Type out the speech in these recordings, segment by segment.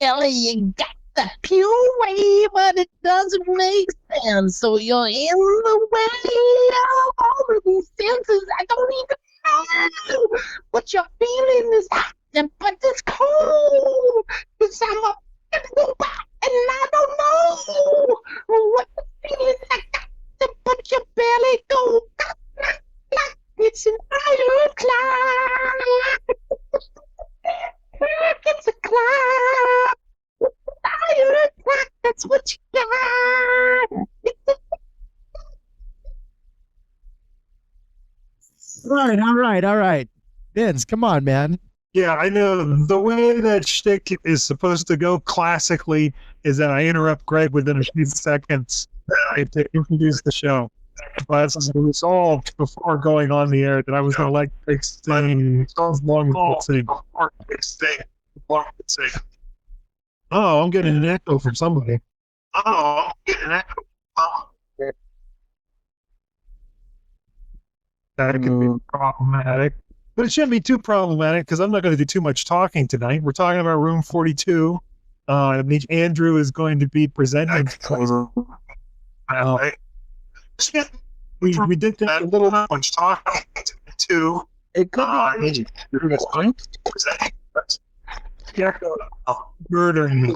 belly, you got the pure way, but it doesn't make sense. So you're in the way of all of these senses. I don't even know what you're feeling is happening, but it's cold. Cause I'm a robot and I don't know what the feeling I got to put your belly go. It's an iron climb. It's a climb. Iron climb. That's what you got. All right. Vince, come on, man. Yeah, I know. The way that shtick is supposed to go classically is that I interrupt Greg within a few seconds to introduce the show. But it was all before going on the air that I was going to let Greg sing along with sing. Oh, I'm getting an echo from somebody. Oh, I'm getting an echo. Oh. That could be problematic. But it shouldn't be too problematic because I'm not going to do too much talking tonight. We're talking about Room 42. Andrew is going to be presenting. We did that a little much talking too. It could be murdering me.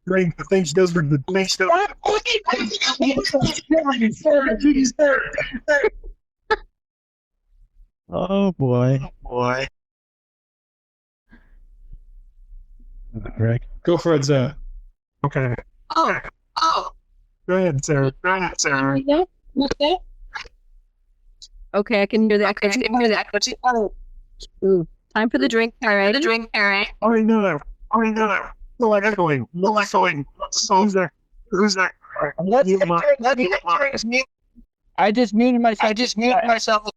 Bring the things goes with the things. Oh boy. Greg, go for it, Sarah. Okay. Oh. Go ahead, Sarah. Okay, I can hear that. Ooh, time for the drink. All right. Already know that. No echoing. Who's there? I just muted myself.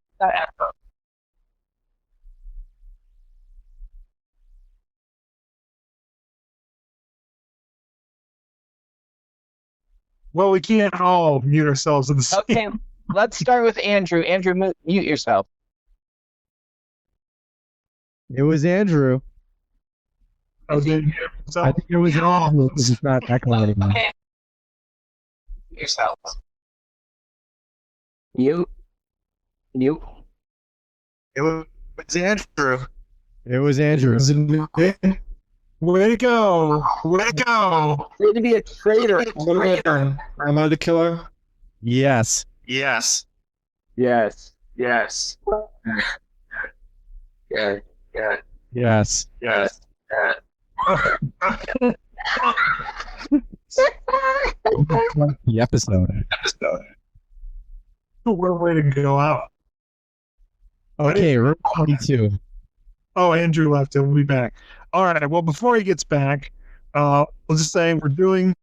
Well, we can't all mute ourselves in the same. Okay, let's start with Andrew. Andrew, mute yourself. it was Andrew. I think it was Andrew because it's not echoing anymore. Yourself. Mute. It was Andrew. It was Andrew. Way to go. Way to be a traitor. Am I the killer? Yes. Yes. Yes. The episode. What a way to go out. Okay, Room 42. Oh, Andrew left. He'll be back. All right. Well, before he gets back, we'll just say we're doing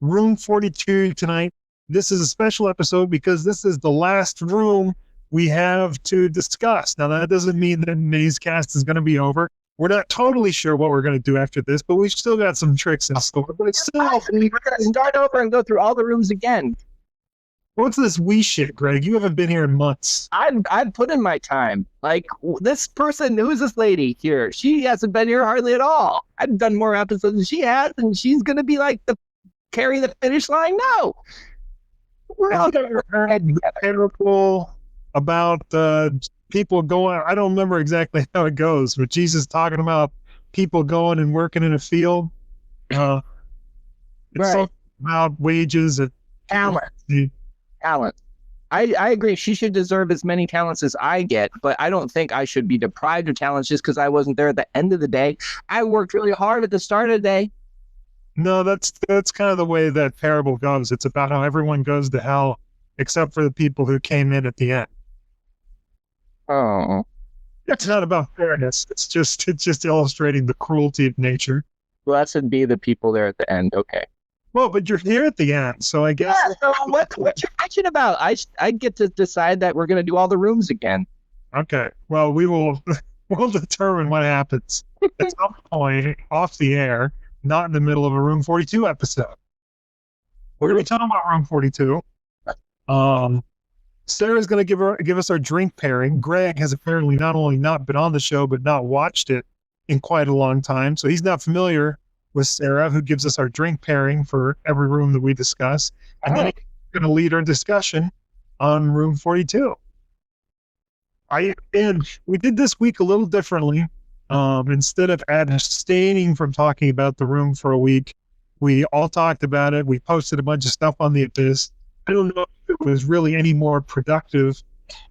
Room 42 tonight. This is a special episode because this is the last room we have to discuss. Now, that doesn't mean that Mazecast is going to be over. We're not totally sure what we're going to do after this, but we've still got some tricks in store. But it's still, we're going to start over and go through all the rooms again. What's this wee shit, Greg? You haven't been here in months. I've put in my time. Like, this person, who's this lady here? She hasn't been here hardly at all. I've done more episodes than she has, and she's going to be like carry the finish line? No. We're all going to head together. About people going, I don't remember exactly how it goes, but Jesus talking about people going and working in a field. It's right. About wages and talent. I agree. She should deserve as many talents as I get, but I don't think I should be deprived of talents just because I wasn't there at the end of the day. I worked really hard at the start of the day. No, that's kind of the way that parable goes. It's about how everyone goes to hell except for the people who came in at the end. Oh. It's not about fairness. It's just illustrating the cruelty of nature. Blessed be the people there at the end. Okay. Well, but you're here at the end, so I guess. Yeah, so what's your action about? I get to decide that we're going to do all the rooms again. Okay. Well, we'll determine what happens at some point off the air, not in the middle of a Room 42 episode. We're going to be talking about Room 42. Sarah's going to give us our drink pairing. Greg has apparently not only not been on the show, but not watched it in quite a long time. So he's not familiar with Sarah, who gives us our drink pairing for every room that we discuss. And then he's going to lead our discussion on room 42. And we did this week a little differently. Instead of abstaining from talking about the room for a week, we all talked about it. We posted a bunch of stuff on the Abyss. I don't know if it was really any more productive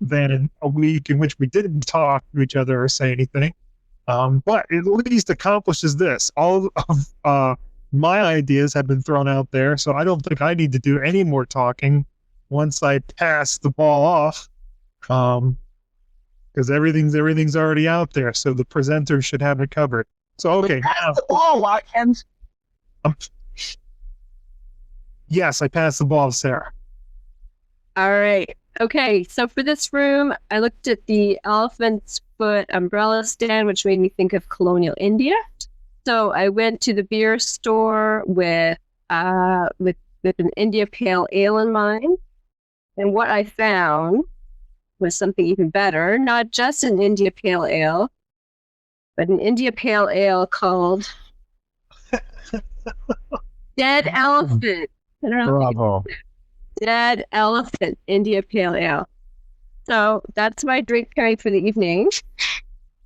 than a week in which we didn't talk to each other or say anything. But it at least accomplishes this. All of my ideas have been thrown out there, so I don't think I need to do any more talking once I pass the ball off. Because everything's already out there, so the presenter should have it covered. So okay, now, the ball, Watkins. Yes, I passed the ball to Sarah. All right. Okay, so for this room, I looked at the elephant's foot umbrella stand, which made me think of colonial India. So I went to the beer store with an India Pale Ale in mind, and what I found was something even better. Not just an India Pale Ale, but an India Pale Ale called Dead Elephant. I don't know. Bravo. Dead Elephant India Pale Ale. So that's my drink pairing for the evening.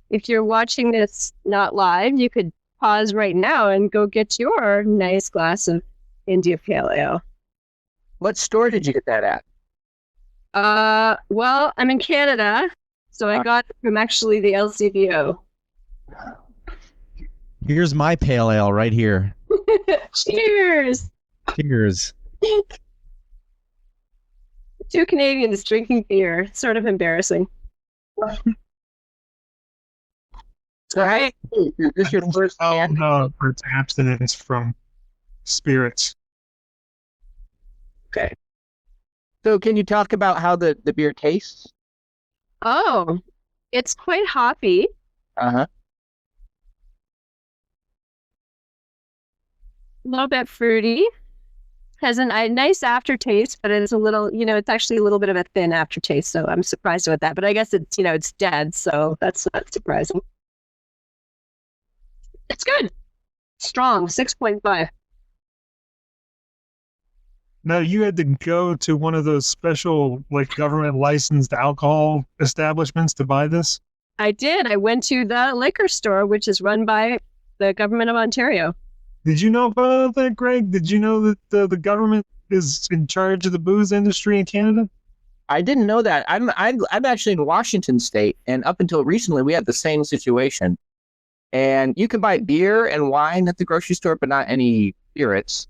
If you're watching this not live, you could pause right now and go get your nice glass of India Pale Ale. What store did you get that at? Well, I'm in Canada, so I got it from actually the LCBO. Here's my pale ale right here. Cheers! Cheers. Two Canadians drinking beer. Sort of embarrassing. So, hey, is this your first can? No, it's abstinence from spirits. Okay. So can you talk about how the beer tastes? Oh, it's quite hoppy. Uh-huh. A little bit fruity. Has a nice aftertaste, but it's a little, it's actually a little bit of a thin aftertaste, so I'm surprised with that. But I guess it's, it's dead, so that's not surprising. It's good. Strong, 6.5. Now, you had to go to one of those special, government licensed alcohol establishments to buy this? I did. I went to the liquor store, which is run by the government of Ontario. Did you know about that, Greg? Did you know that the government is in charge of the booze industry in Canada? I didn't know that. I'm actually in Washington State, and up until recently, we had the same situation. And you can buy beer and wine at the grocery store, but not any spirits.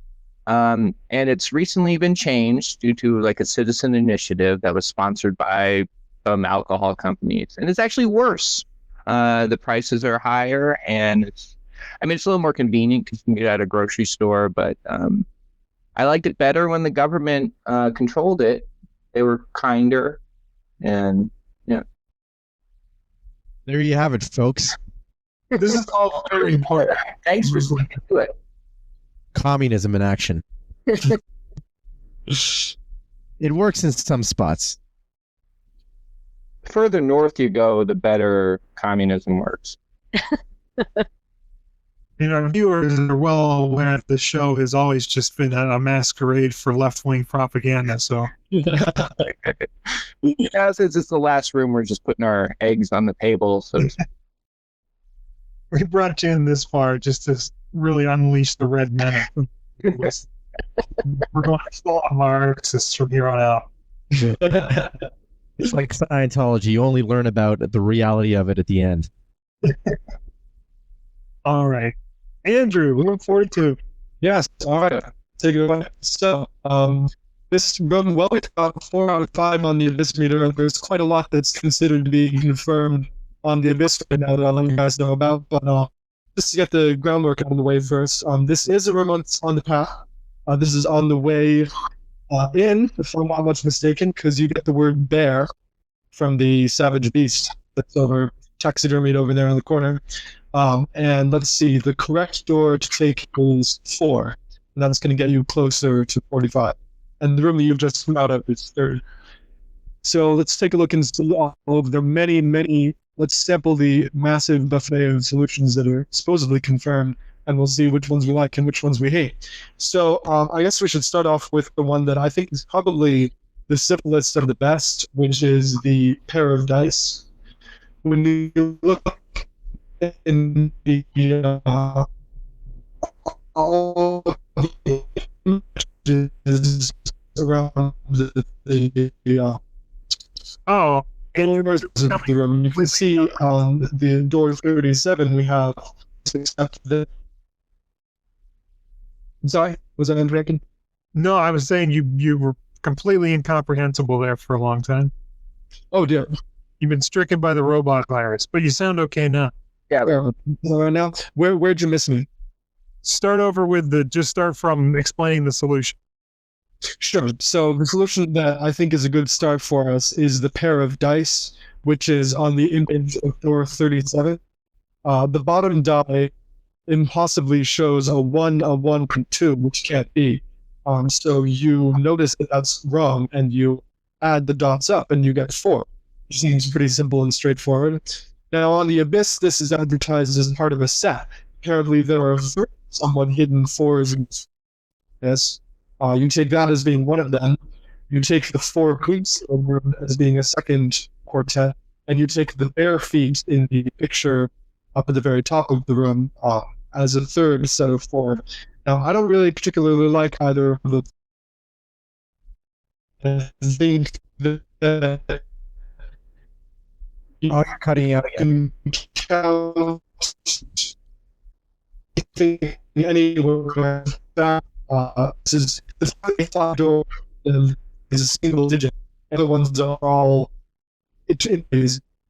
And it's recently been changed due to a citizen initiative that was sponsored by some alcohol companies. And it's actually worse. The prices are higher, and it's a little more convenient because you can get it at a grocery store, but I liked it better when the government controlled it. They were kinder, and yeah. There you have it, folks. This is all very important. Thanks for sticking to it. Communism in action. It works in some spots. The further north you go, the better communism works. Viewers are well aware that the show has always just been a masquerade for left-wing propaganda, so... Yeah, since it's the last room, we're just putting our eggs on the table, so... We brought you in this far just to really unleash the red menace. We're going full Marxists from here on out. It's like Scientology. You only learn about the reality of it at the end. All right. Andrew, room 42. Yes, all right. Take it away. So, this run well, it's about 4 out of 5 on the Abyss meter, and there's quite a lot that's considered to be confirmed on the Abyss right now that I'll let you guys know about. But just to get the groundwork out of the way first, this is a room on the path. This is on the way in, if I'm not much mistaken, because you get the word bear from the savage beast that's over taxidermied over there in the corner. And let's see, the correct door to take is 4, and that's going to get you closer to 45. And the room that you've just come out of is 3rd. So let's take a look into all of the many. Let's sample the massive buffet of solutions that are supposedly confirmed, and we'll see which ones we like and which ones we hate. So I guess we should start off with the one that I think is probably the simplest of the best, which is the pair of dice. When you look in the all the images around the Oh, corners of the room, you can see on the door 37 we have sorry, was I interrupting? no, I was saying you were completely incomprehensible there for a long time. Oh dear. You've been stricken by the robot virus, but you sound okay now. Now, where'd you miss me? Just start from explaining the solution. Sure. So the solution that I think is a good start for us is the pair of dice, which is on the image of door 37. The bottom die impossibly shows a 1, a 1, and 2, which can't be. So you notice that that's wrong, and you add the dots up, and you get 4. Which seems pretty simple and straightforward. Now, on the Abyss, this is advertised as part of a set. Apparently, there are somewhat hidden 4s in this. You take that as being one of them. You take the 4 boots as being a second quartet, and you take the bare feet in the picture up at the very top of the room as a third set of 4. Now, I don't really particularly like either of the. I think that Oh, you're cutting out again. can count anywhere that this is the top door is a single digit. The other ones are all it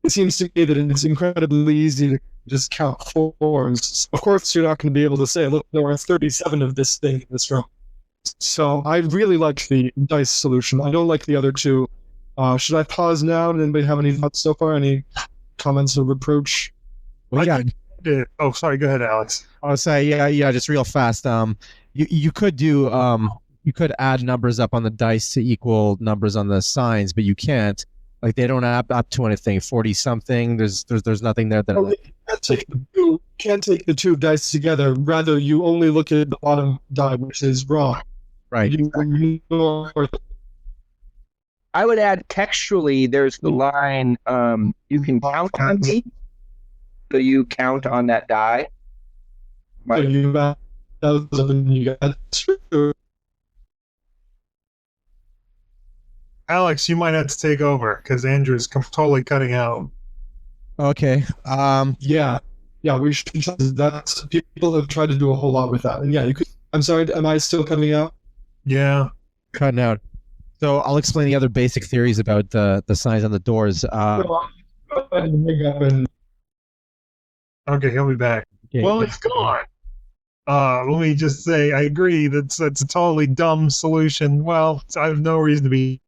seems to me that it's incredibly easy to just count 4s. Of course, you're not going to be able to say, look, there are 37 of this thing in this room. So I really like the dice solution. I don't like the other two. Should I pause now? Did anybody have any thoughts so far? Any comments or reproach? We got. Oh, sorry. Go ahead, Alex. I'll say yeah, just real fast. You could do you could add numbers up on the dice to equal numbers on the signs, but you can't. Like they don't add up to anything. 40 something. There's nothing there that. You can't take the 2 dice together. Rather, you only look at the bottom die, which is wrong. Right. I would add textually, there's the line, you can count on me. So you count on that die. So you got Alex, you might have to take over because Andrew's totally cutting out. Okay. yeah, we should. That's people have tried to do a whole lot with that. And yeah, you could. I'm sorry. Am I still coming out? Yeah. Cutting out. So I'll explain the other basic theories about the signs on the doors. Okay, he'll be back. Okay. Well, it's gone. Let me just say, I agree that's a totally dumb solution. Well, I have no reason to be.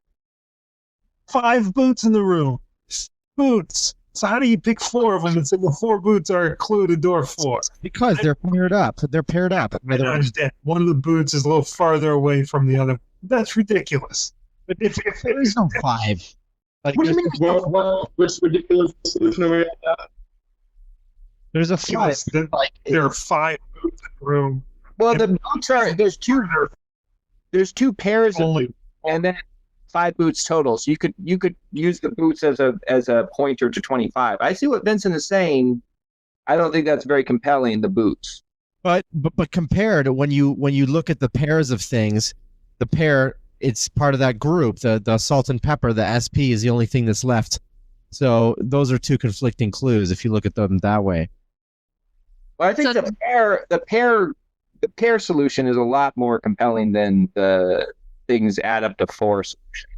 5 boots in the room. Boots. So how do you pick 4 of them and say the 4 boots are included door 4? Because they're paired up. They're paired up. I don't understand. One of the boots is a little farther away from the other. That's ridiculous. But if There is no 5. Like, What do you mean? What's ridiculous? There's a 5. there are 5 boots in the room. Well, the boots are there's 2 pairs of, Only and then 5 boots total. So you could use the boots as a pointer to 25. I see what Vincent is saying. I don't think that's very compelling. The boots. But compared when you look at the pairs of things, the pair it's part of that group. The salt and pepper, the SP is the only thing that's left. So those are 2 conflicting clues if you look at them that way. Well, I think So- the pair solution is a lot more compelling than the things add up to 4 solution.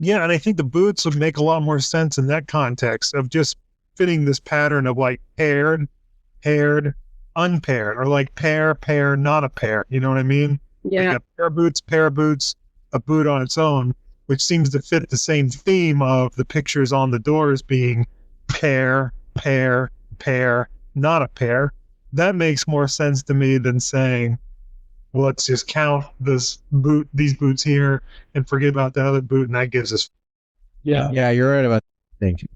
Yeah, and I think the boots would make a lot more sense in that context of just fitting this pattern of like paired, unpaired, or like pair, not a pair. You know what I mean? Yeah. Like a pair of boots, a boot on its own, which seems to fit the same theme of the pictures on the doors being pair, not a pair. That makes more sense to me than saying well, let's just count these boots here, and forget about the other boot, and that gives us. Yeah. Yeah, you're right about that. I think.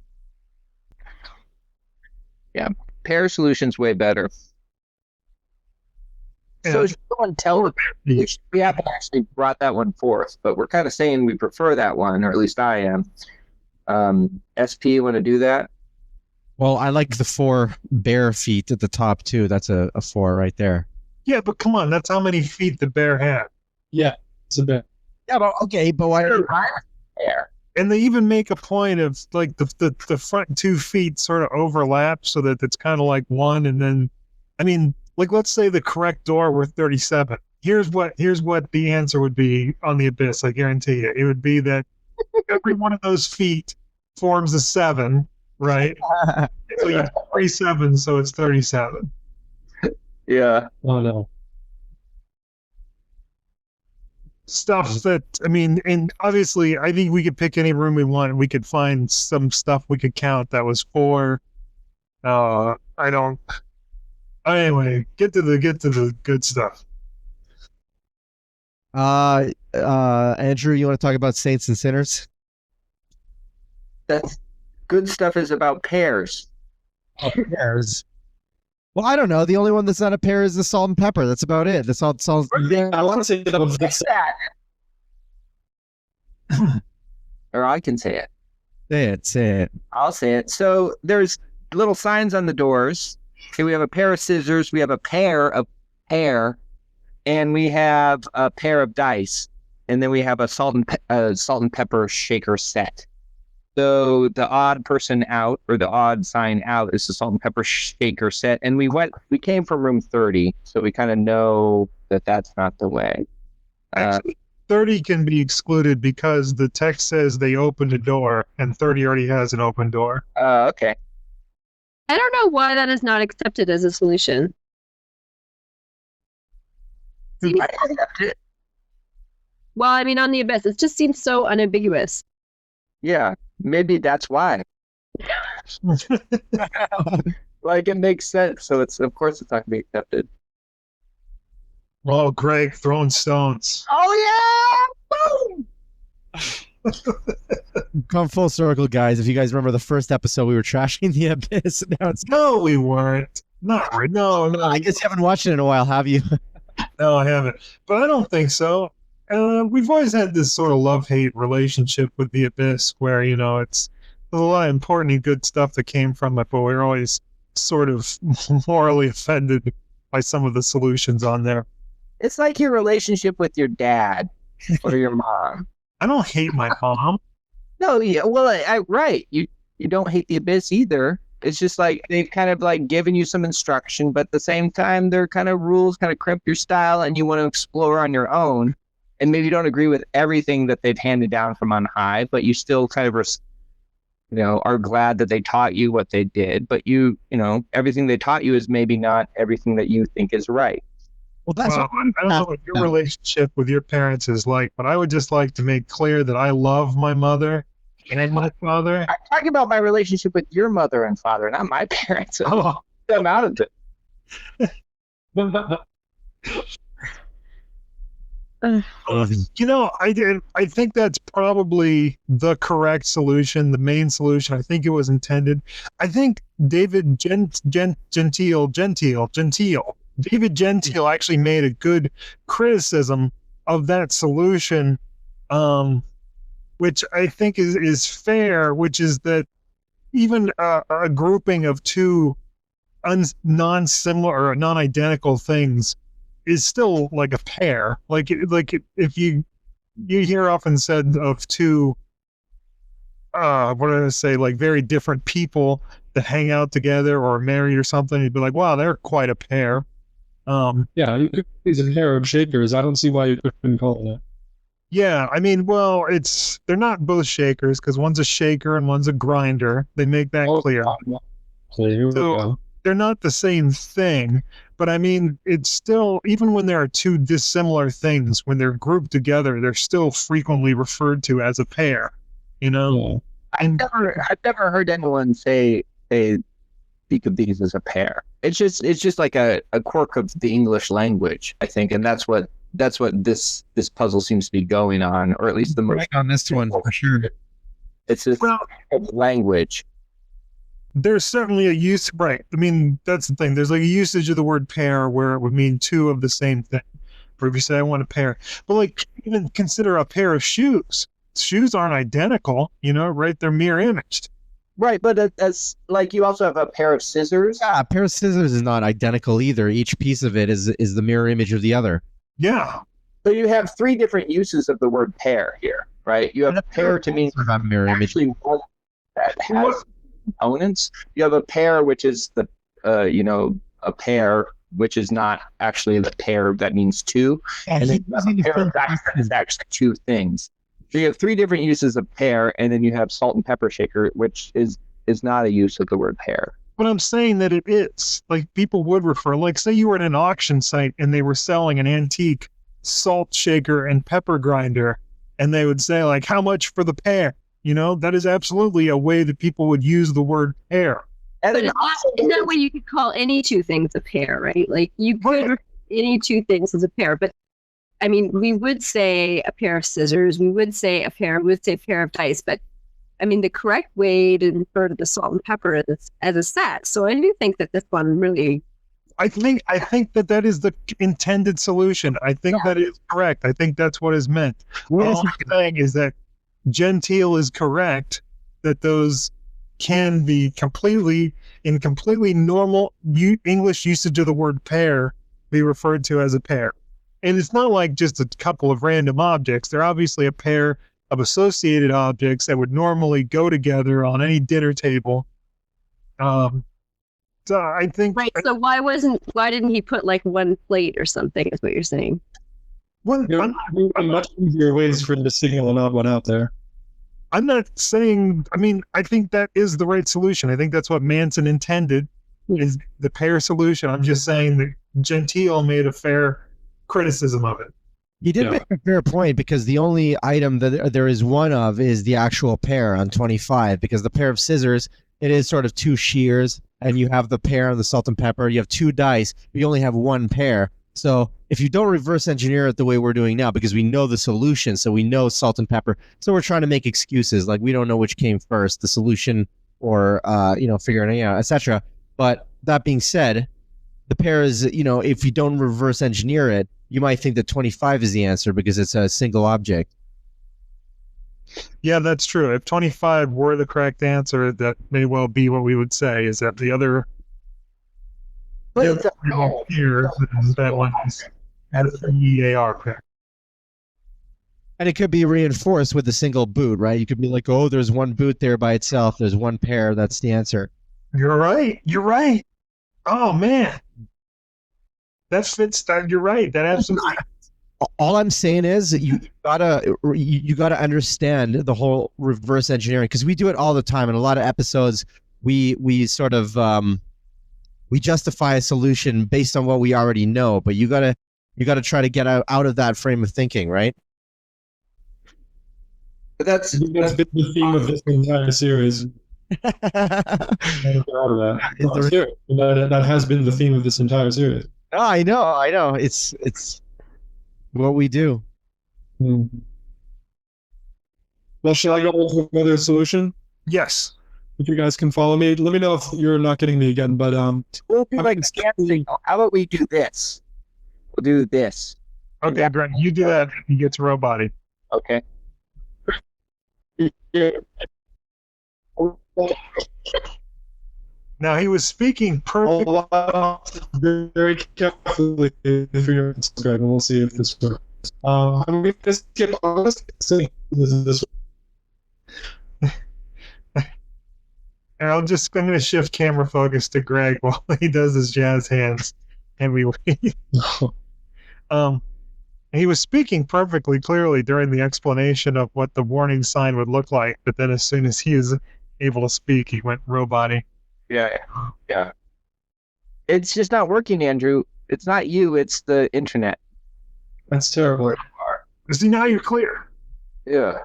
Pair solution's way better. So should someone tell we haven't actually brought that one forth, but we're kind of saying we prefer that one, or at least I am. SP, want to do that? Well, I like the 4 bare feet at the top too. That's a 4 right there. Yeah, but come on, that's how many feet the bear had. Yeah, it's a bit. Yeah, but okay, but why? Pair. And they even make a point of like the front 2 feet sort of overlap so that it's kind of like one, and then, I mean, like let's say the correct door were 37. Here's what the answer would be on the Abyss. I guarantee you, it would be that every one of those feet forms a 7, right? So you have 37, so it's 37. Yeah. Oh no. Stuff that, I mean, and obviously I think we could pick any room we want and we could find some stuff we could count that was 4. Anyway, get to the good stuff. Andrew, you want to talk about saints and sinners? That's good stuff is about pairs. Pairs. Well, I don't know. The only one that's not a pair is the salt and pepper. That's about it. That's all. Yeah, I want to say that was What's that? Or I can say it. Say it. I'll say it. So there's little signs on the doors. Okay, we have a pair of scissors, we have a pair of hair, and we have a pair of dice, and then we have a salt and pepper shaker set. So the odd person out, or the odd sign out, is the salt and pepper shaker set. And we came from room 30, so we kind of know that that's not the way. Actually, 30 can be excluded because the text says they opened a door, and 30 already has an open door. Okay. I don't know why that is not accepted as a solution. I accept it. Well, I mean, on the Abyss, it just seems so unambiguous. Yeah, maybe that's why. Like, it makes sense. So of course it's not going to be accepted. Oh, Greg throwing stones. Oh yeah! Boom! Come full circle, guys. If you guys remember the first episode, we were trashing the Abyss. Now it's No, we weren't. Not right. No, I guess you haven't watched it in a while, have you? no, I haven't. But I don't think so. We've always had this sort of love-hate relationship with the Abyss, where there's a lot of important and good stuff that came from it, but we're always sort of morally offended by some of the solutions on there. It's like your relationship with your dad or your mom. I don't hate my mom. No, yeah, well, right. You don't hate the Abyss either. It's just like they've kind of like given you some instruction, but at the same time, their kind of rules kind of crimp your style, and you want to explore on your own. And maybe you don't agree with everything that they've handed down from on high, but you still kind of, are glad that they taught you what they did. But everything they taught you is maybe not everything that you think is right. Well, that's I don't know what your relationship with your parents is like, but I would just like to make clear that I love my mother and my father. I'm talking about my relationship with your mother and father, not my parents. I'm out of it. I think that's probably the correct solution, the main solution. I think it was intended. I think David David Gentile actually made a good criticism of that solution, which I think is fair, which is that even a grouping of two non-similar or non-identical things is still like a pair. Like if you hear often said of two, what did I say, like very different people that hang out together or are married or something, you'd be like, wow, they're quite a pair. Yeah, these are pair of shakers. I don't see why you couldn't call it that. Yeah, I mean, well, they're not both shakers because one's a shaker and one's a grinder. They make that clear. So they're not the same thing, but I mean, it's still, even when there are two dissimilar things, when they're grouped together, they're still frequently referred to as a pair. Yeah. I've never heard anyone say they speak of these as a pair. It's just like a quirk of the English language, I think, and that's what this puzzle seems to be going on, or at least the most Right on this one for sure. it's just Well, language. there's certainly a use, right? I mean, that's the thing. There's like a usage of the word pair where it would mean two of the same thing. Or if you say I want a pair, but like even consider a pair of shoes. Shoes aren't identical, right? They're mirror imaged. Right, but as like you also have a pair of scissors. Yeah, a pair of scissors is not identical either. Each piece of it is the mirror image of the other. Yeah. So you have three different uses of the word pair here, right? You have a pair to mean Not mirror image. actually one that has components. You have a pair, which is the a pair which is not actually the pair that means two, and then you have a pair of that is actually two things. So you have three different uses of pair, and then you have salt and pepper shaker, which is not a use of the word pair. But I'm saying that it is. Like people would refer, like say you were at an auction site and they were selling an antique salt shaker and pepper grinder, and they would say like, how much for the pair? That is absolutely a way that people would use the word pair. And But then in that way, you could call any two things a pair, right? Like you could refer to any two things as a pair. But I mean, we would say a pair of scissors. We would say a pair of dice. But I mean, the correct way to refer to the salt and pepper is as a set. So I do think that this one really. I think that is the intended solution. I think that is correct. I think that's what is meant. All I'm saying is that Gentile is correct that those can be completely normal English usage of the word pair be referred to as a pair. And it's not like just a couple of random objects. They're obviously a pair of associated objects that would normally go together on any dinner table. So I think Right. So why didn't he put like one plate or something is what you're saying? well, There are much easier ways for him to signal an odd one out there. I'm not saying, I mean, I think that is the right solution. I think that's what Manson intended, is the pair solution. I'm just saying that Gentile made a fair criticism of it. He did make a fair point, because the only item that there is one of is the actual pair on 25, because the pair of scissors, it is sort of two shears, and you have the pair of the salt and pepper. You have two dice, but you only have one pair. So if you don't reverse engineer it the way we're doing now, because we know the solution, so we know salt and pepper, so we're trying to make excuses, like we don't know which came first, the solution or figuring it out, etc. But that being said, the pair is, if you don't reverse engineer it, you might think that 25 is the answer because it's a single object. Yeah, that's true. If 25 were the correct answer, that may well be what we would say, is that the other but here, that one is EAR pair. And it could be reinforced with a single boot, right? You could be like, oh, there's one boot there by itself. There's one pair. That's the answer. You're right. Oh, man. That fits that. You're right. That absolutely. All I'm saying is that you gotta understand the whole reverse engineering, because we do it all the time in a lot of episodes. We sort of we justify a solution based on what we already know, but you gotta try to get out of that frame of thinking, right? But that's been the theme of this entire series. Out of that. That has been the theme of this entire series. Oh, I know. It's what we do. Well, shall I go into another solution? Yes. If you guys can follow me, let me know if you're not getting me again. But we'll do like scan signal. How about we do this? We'll do this. Okay, Brent, you do that. He gets robot-y. Okay. Now, he was speaking perfect. Very carefully if you're Instagram, and we'll see if this works. I'm going to skip honest. This. And I'm going to shift camera focus to Greg while he does his jazz hands, and we wait. He was speaking perfectly clearly during the explanation of what the warning sign would look like, but then as soon as he is able to speak, he went robot-y. Yeah. It's just not working, Andrew. It's not you. It's the internet. That's terrible. See, now you're clear. Yeah.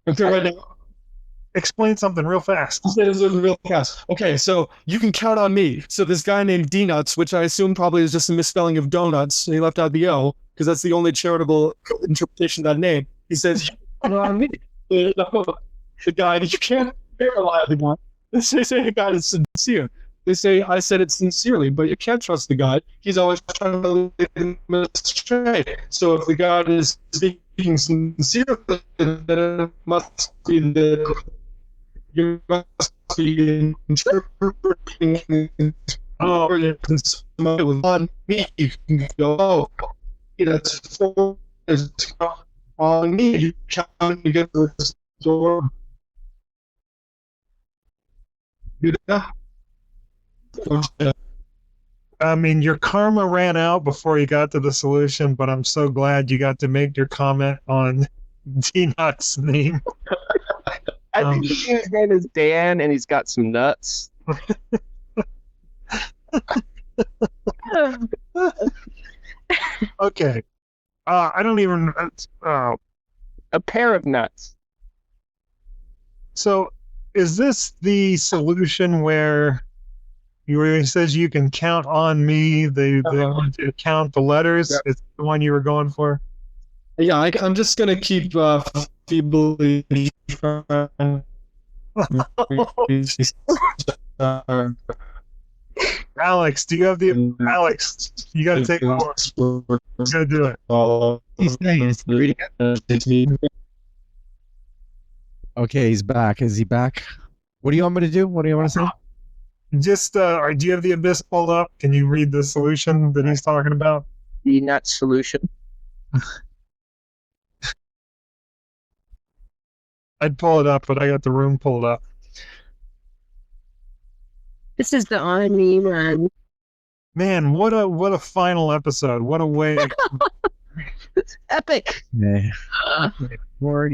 Okay, right now. explain something real fast. He said it was real fast. Okay, so you can count on me. So this guy named D-Nuts, which I assume probably is just a misspelling of donuts, he left out the O, because that's the only charitable interpretation of that name. He says, you can count on me. The guy that you can't rely on the guy. They say the guy is sincere. They say I said it sincerely, but you can't trust the guy. He's always trying to lead him astray. So if the guy is speaking sincerely, then it must be that you must be interpreting somebody was on me. You can go, oh, that's for on me. You can't get the door. Yeah. I mean, your karma ran out before you got to the solution, but I'm so glad you got to make your comment on D-Nut's name. I think his name is Dan, and he's got some nuts. Okay. I don't even. A pair of nuts. So, is this the solution where he says you can count on me? They want to count the letters. Yep. It's the one you were going for. Yeah, I'm just gonna keep feebly Alex, do you have the Alex? You got to take the course. You got to do it. He's saying it's reading it. Okay, he's back. Is he back? What do you want me to do? What do you want to say? Just, do you have the abyss pulled up? Can you read the solution that he's talking about? The nut solution. I'd pull it up, but I got the room pulled up. This is the on me one. Man, what a final episode! What a way! It's epic. Yeah. We're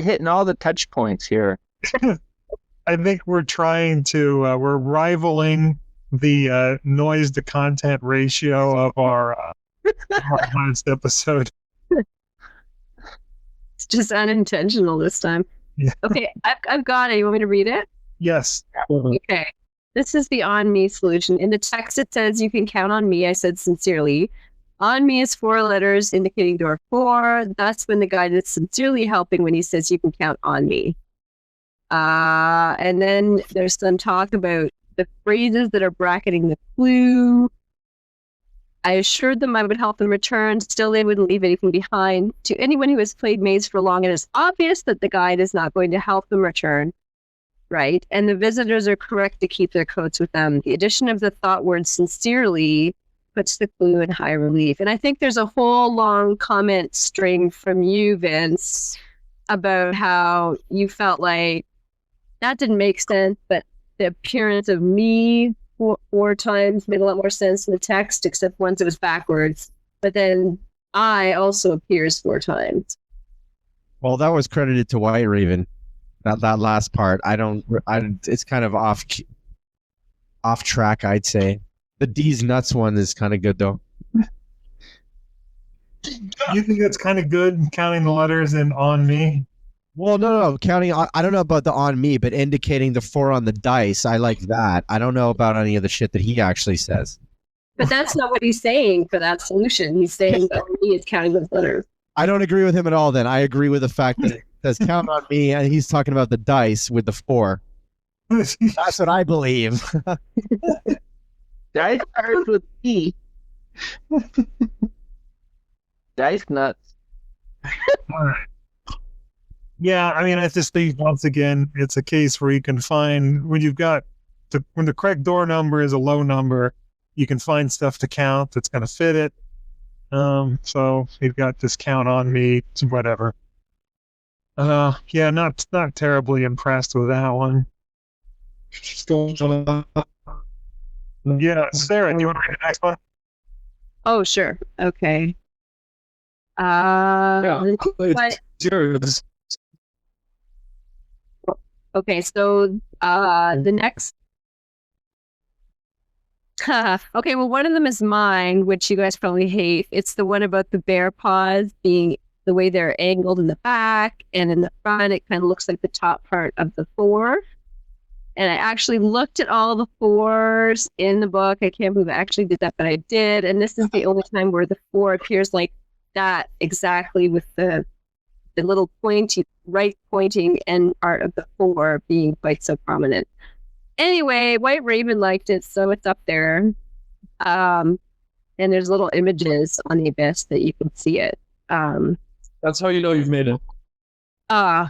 hitting all the touch points here. I think we're trying to we're rivaling the noise to content ratio of our last episode. It's just unintentional this time. Yeah. Okay, I've got it. You want me to read it? Yes. Okay. This is the on me solution. In the text, it says, you can count on me. I said sincerely. On me is 4 letters indicating door 4. That's when the guy is sincerely helping when he says, you can count on me. And then there's some talk about the phrases that are bracketing the clue. I assured them I would help them return. Still, they wouldn't leave anything behind. To anyone who has played maze for long, it is obvious that the guide is not going to help them return. Right? And the visitors are correct to keep their coats with them. The addition of the thought word sincerely puts the clue in high relief. And I think there's a whole long comment string from you, Vince, about how you felt like that didn't make sense, but the appearance of me 4 times made a lot more sense in the text, except once it was backwards. But then I also appears 4 times. Well, that was credited to White Raven. That last part, it's kind of off track, I'd say. The D's nuts one is kind of good though. You think that's kind of good, counting the letters and on me? Well, no, counting. I don't know about the on me, but indicating the 4 on the dice, I like that. I don't know about any of the shit that he actually says. But that's not what he's saying for that solution. He's saying that me is counting those letters. I don't agree with him at all. Then I agree with the fact that it says count on me, and he's talking about the dice with the 4. That's what I believe. Dice starts with E. Dice nuts. Yeah, I mean, I just think once again, it's a case where you can find when you've got when the correct door number is a low number, you can find stuff to count that's going to fit it. So you've got this count on me, whatever. Yeah, not terribly impressed with that one. Yeah, Sarah, do you want to read the next one? Oh, sure. Okay. It's yours. Okay, so the next. Okay, well, one of them is mine, which you guys probably hate. It's the one about the bear paws being the way they're angled in the back, and in the front, it kind of looks like the top part of the 4. And I actually looked at all the 4s in the book. I can't believe I actually did that, but I did. And this is the only time where the 4 appears like that exactly, with the little pointing end part of the 4 being quite so prominent. Anyway, White Raven liked it, so it's up there. And there's little images on the Abyss that you can see it. That's how you know you've made it. Yeah.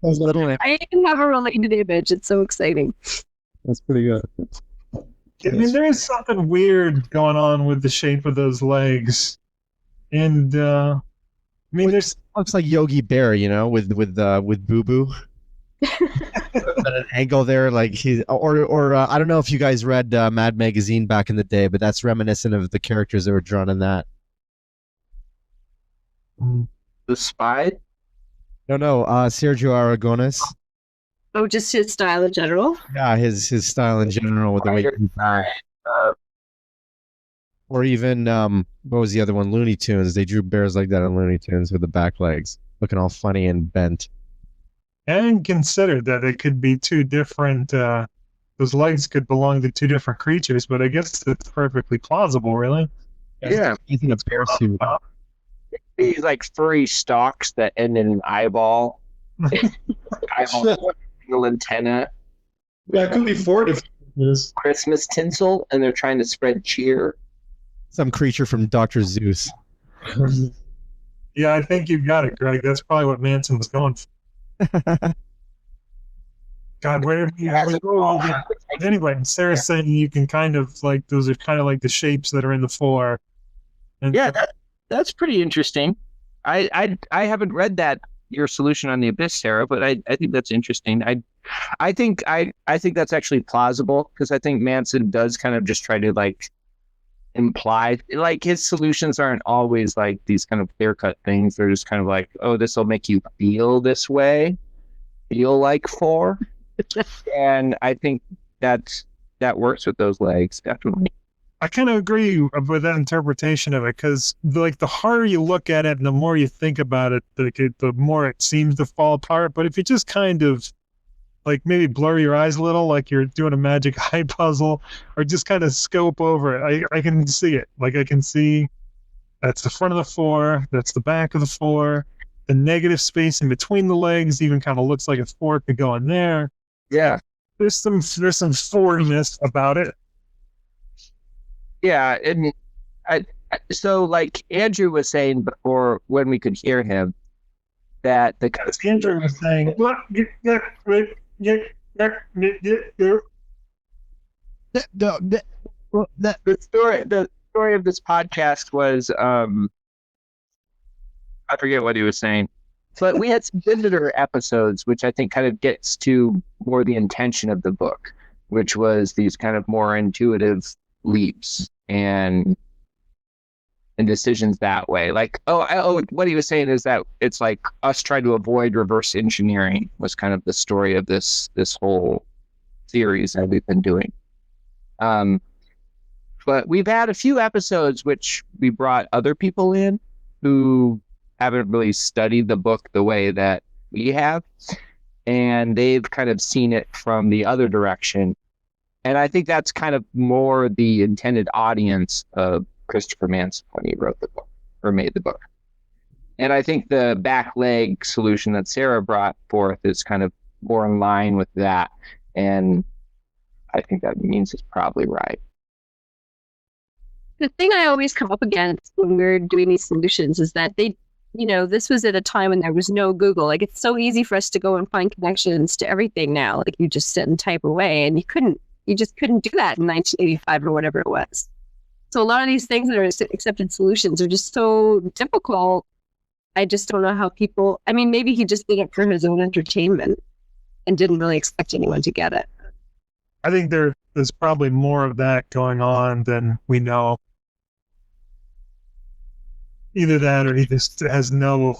Those little I even have a related image. It's so exciting. That's pretty good. I mean, there is something weird going on with the shape of those legs, and I mean, there's looks like Yogi Bear, you know, with Boo Boo. At an angle there, like he's or I don't know if you guys read Mad Magazine back in the day, but that's reminiscent of the characters that were drawn in that. The Spy? No, Sergio Aragones. Oh, just his style in general? Yeah, his style in general with the way. Or even what was the other one? Looney Tunes. They drew bears like that on Looney Tunes with the back legs, looking all funny and bent. and considered that it could be two different. Those legs could belong to two different creatures, but I guess it's perfectly plausible, really. Yeah, He's in a bear suit. these like furry stalks that end in an eyeball. Eyeball, single antenna, Yeah, it could be 4 different creatures. Christmas tinsel, and they're trying to spread cheer. Some creature from Dr. Zeus. Yeah, I think you've got it, Greg. That's probably what Manson was going for. God, where did you anyway, Sarah's saying you can kind of like those are kind of like the shapes that are in the floor. And Yeah, that's pretty interesting. I haven't read that your solution on the abyss, Sarah, but I think that's interesting. I think that's actually plausible because I think Manson does kind of just try to like imply like his solutions aren't always like these kind of clear cut things. They're just kind of like, oh, this will make you feel this way, feel like 4. And I think that works with those legs, definitely. I kind of agree with that interpretation of it because, like, the harder you look at it and the more you think about it, the more it seems to fall apart. But if you just kind of, like, maybe blur your eyes a little, like you're doing a magic eye puzzle, or just kind of scope over it, I can see it. Like, I can see that's the front of the 4, that's the back of the 4, the negative space in between the legs even kind of looks like a 4 could go in there. Yeah. There's some foreignness about it. Yeah, and so like Andrew was saying before when we could hear him that the Andrew was saying, the story of this podcast was I forget what he was saying, but we had some visitor episodes, which I think kind of gets to more the intention of the book, which was these kind of more intuitive leaps and decisions that way. Like, what he was saying is that it's like us trying to avoid reverse engineering was kind of the story of this whole series that we've been doing. But we've had a few episodes which we brought other people in who haven't really studied the book the way that we have, and they've kind of seen it from the other direction. And I think that's kind of more the intended audience of Christopher Manson when he wrote the book or made the book. And I think the back leg solution that Sarah brought forth is kind of more in line with that. And I think that means it's probably right. The thing I always come up against when we're doing these solutions is that this was at a time when there was no Google. Like, it's so easy for us to go and find connections to everything now. Like, you just sit and type away, and you just couldn't do that in 1985 or whatever it was. So a lot of these things that are accepted solutions are just so difficult. I just don't know how people, maybe he just did it for his own entertainment and didn't really expect anyone to get it. I think there's probably more of that going on than we know. Either that or he just has no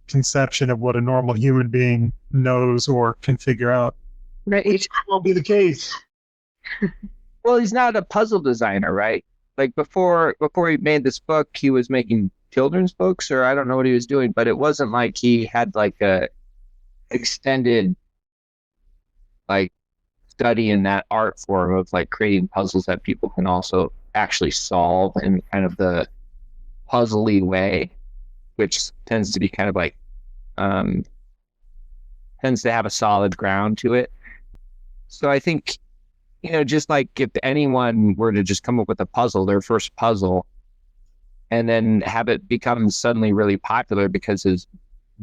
conception of what a normal human being knows or can figure out. Right. Which won't be the case. Well, he's not a puzzle designer, right? Like before he made this book, he was making children's books, or I don't know what he was doing, but it wasn't like he had like a extended like study in that art form of like creating puzzles that people can also actually solve in kind of the puzzly way, which tends to be kind of like tends to have a solid ground to it. So I think, just like if anyone were to just come up with a puzzle, their first puzzle, and then have it become suddenly really popular because his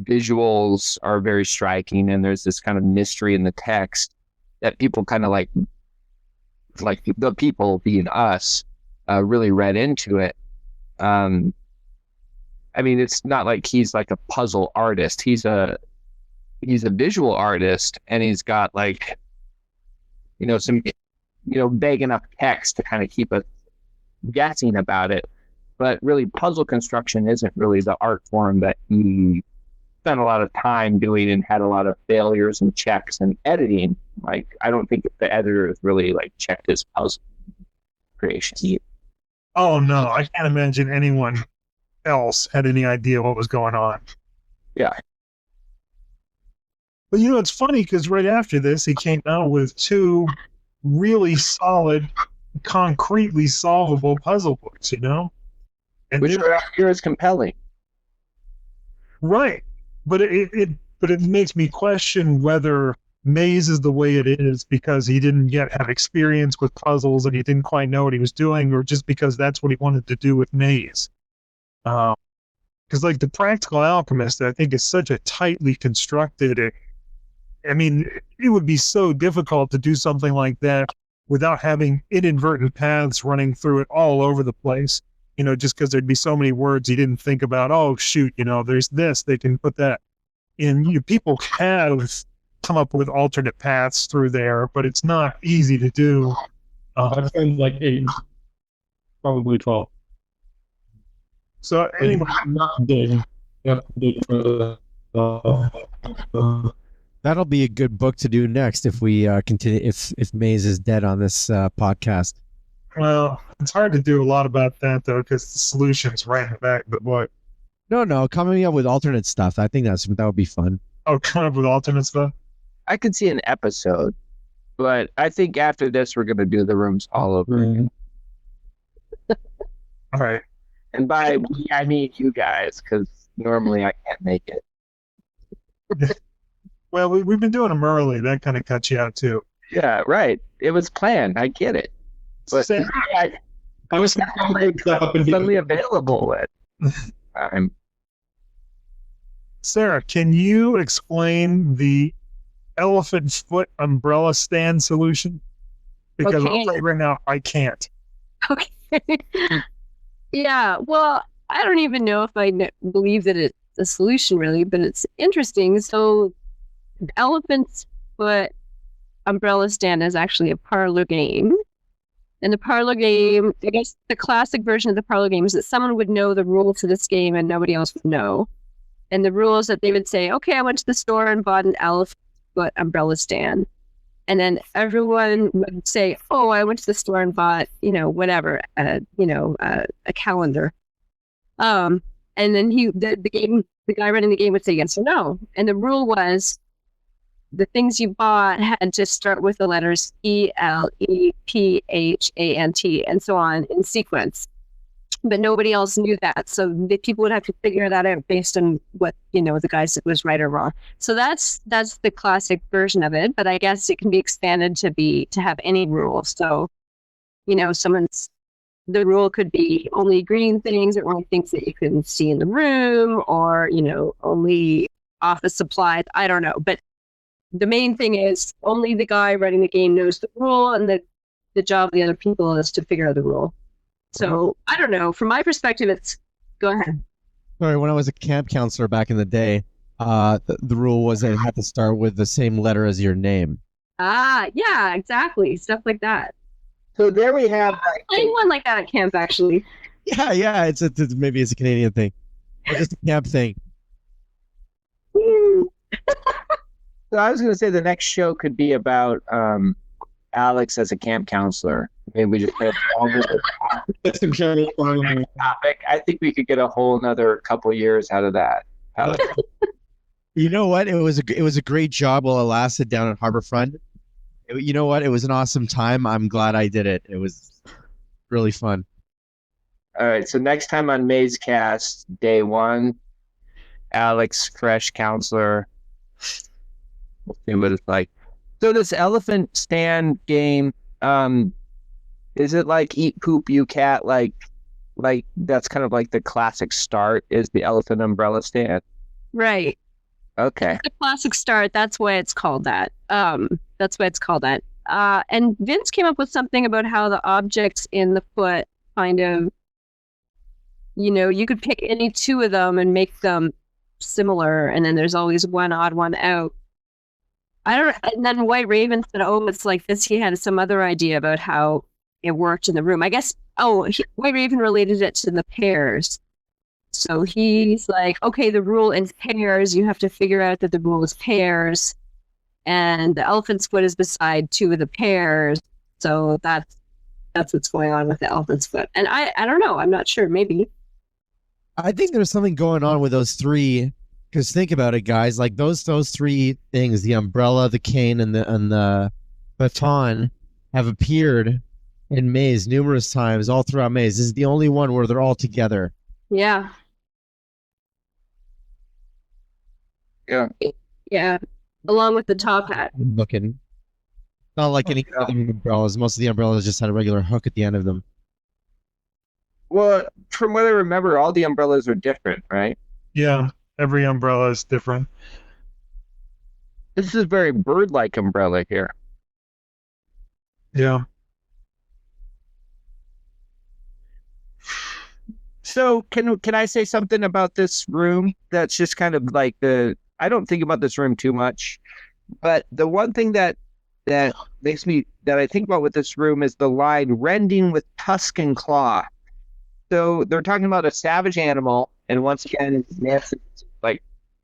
visuals are very striking and there's this kind of mystery in the text that people kind of like the people being us, really read into it. I mean, it's not like he's like a puzzle artist. He's a visual artist, and he's got like, some, vague enough text to kind of keep us guessing about it. But really, puzzle construction isn't really the art form that he spent a lot of time doing and had a lot of failures and checks and editing. Like, I don't think the editor has really like checked his puzzle creation either. Oh no, I can't imagine anyone else had any idea what was going on. Yeah. But it's funny because right after this, he came out with 2 really solid, concretely solvable puzzle books, And Which are as compelling. Right. But it makes me question whether Maze is the way it is because he didn't yet have experience with puzzles and he didn't quite know what he was doing, or just because that's what he wanted to do with Maze. Because like the Practical Alchemist, I think is such a tightly constructed. It would be so difficult to do something like that without having inadvertent paths running through it all over the place. Just because there'd be so many words he didn't think about. Oh shoot, there's this, they can put that in. People have come up with alternate paths through there, but it's not easy to do. I've found like 8, probably 12. So anyway, Not big. Yeah, big. That'll be a good book to do next if we continue. If Maze is dead on this podcast. well, it's hard to do a lot about that though, because the solution's right in the back of the book. No, coming up with alternate stuff. I think that would be fun. Oh, come up with alternate stuff. I could see an episode, but I think after this, we're going to do the rooms all over again. All right. And by we, I mean you guys, because normally I can't make it. Well, we've been doing them early. That kind of cuts you out too. Yeah, right. It was planned. I get it. But Sarah, I was suddenly available at time. Sarah, can you explain the elephant foot umbrella stand solution? Because Okay. right now I can't. Okay. Yeah. Well, I don't even know if I believe that it's a solution really, but it's interesting. So, the elephant's foot umbrella stand is actually a parlor game. And the parlor game, I guess the classic version of the parlor game is that someone would know the rules to this game and nobody else would know. And the rules that they would say, okay, I went to the store and bought an elephant foot umbrella stand. And then everyone would say, oh, I went to the store and bought, whatever, a calendar. And then the guy running the game would say yes or no. And the rule was the things you bought had to start with the letters ELEPHANT and so on in sequence. But nobody else knew that. So the people would have to figure that out based on what, the guy said was right or wrong. So that's the classic version of it. But I guess it can be expanded to have any rule. So, the rule could be only green things or only things that you can see in the room or, only office supplies. I don't know. But the main thing is only the guy running the game knows the rule, and the job of the other people is to figure out the rule. So I don't know. From my perspective, go ahead. Sorry, when I was a camp counselor back in the day, the rule was that it had to start with the same letter as your name. Yeah, exactly. Stuff like that. So there we have. Playing one like that at camp, actually. Yeah. It's maybe it's a Canadian thing, or just a camp thing. So I was going to say the next show could be about Alex as a camp counselor, Maybe we just had longer It's a general problem. topic. I think we could get a whole another couple years out of that. You know what? It was a great job while it lasted down at Harborfront. You know what? It was an awesome time. I'm glad I did it. It was really fun. All right. So next time on Mazecast, day 1, Alex, fresh counselor. We'll see what it's like. So this elephant stand game, is it like eat poop you cat? Like that's kind of like the classic start is the elephant umbrella stand. Right. Okay. The classic start. That's why it's called that. That's why it's called that. And Vince came up with something about how the objects in the foot kind of, you could pick any 2 of them and make them similar, and then there's always one odd one out. And then White Raven said, "Oh, it's like this." He had some other idea about how it worked in the room. I guess. White Raven related it to the pairs. So he's like, okay, the rule is pairs. You have to figure out that the rule is pairs, and the elephant's foot is beside 2 of the pairs. So that's what's going on with the elephant's foot. And I don't know. I'm not sure. Maybe. I think there's something going on with those 3. Because think about it, guys. Like those 3 things: the umbrella, the cane, and the baton, have appeared in Maze numerous times all throughout Maze. This is the only one where they're all together. Yeah. Yeah. Yeah. Along with the top hat. Looking. Not like any other umbrellas. Most of the umbrellas just had a regular hook at the end of them. Well, from what I remember, all the umbrellas are different, right? Yeah, every umbrella is different. This is a very bird-like umbrella here. Yeah. So can I say something about this room that's just kind of like I don't think about this room too much, but the one thing that makes me that I think about with this room is the line rending with tusk and claw. So they're talking about a savage animal, and once again, Manson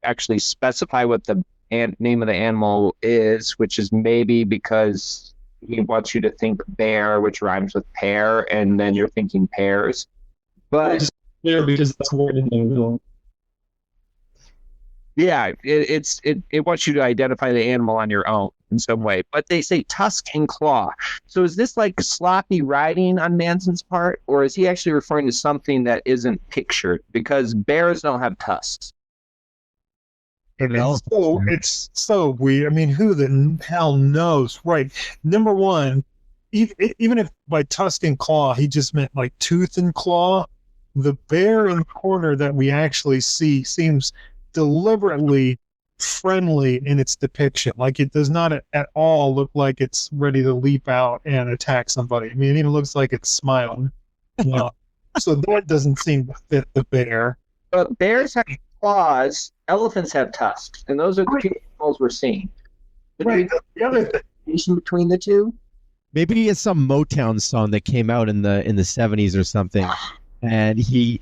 actually specify what the name of the animal is, which is maybe because he wants you to think bear, which rhymes with pear, and then you're thinking pears. But Yeah, because that's where in the middle. yeah, it wants you to identify the animal on your own in some way. But they say tusk and claw. So is this like sloppy writing on Manson's part, or is he actually referring to something that isn't pictured? Because bears don't have tusks. It's so weird. I mean, who the hell knows? Right. Number one, even if by tusk and claw, he just meant like tooth and claw, the bear in the corner that we actually see seems deliberately friendly in its depiction. Like it does not at all look like it's ready to leap out and attack somebody. I mean, it even looks like it's smiling. So that doesn't seem to fit the bear. But bears have claws, elephants have tusks, and those are the 2 animals we're seeing. Right. The other thing, Between the 2? Maybe it's some Motown song that came out in the 70s or something. And he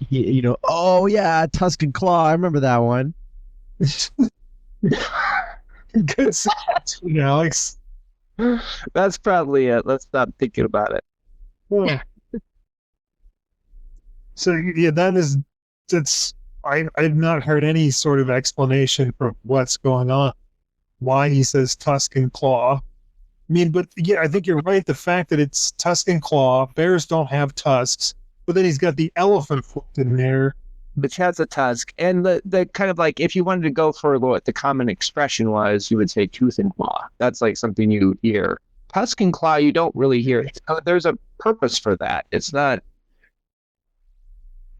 oh yeah, tusk and claw. I remember that one. good suggestion, Alex. That's probably it. Let's stop thinking about it. Yeah. So yeah, that's I've not heard any sort of explanation for what's going on, why he says tusk and claw. I mean, but yeah, I think you're right. The fact that it's tusk and claw, bears don't have tusks, but then he's got the elephant foot in there, which has a tusk, and the kind of like if you wanted to go for what the common expression was, you would say tooth and claw. That's like something you hear. Tusk and claw, you don't really hear. There's a purpose for that. It's not.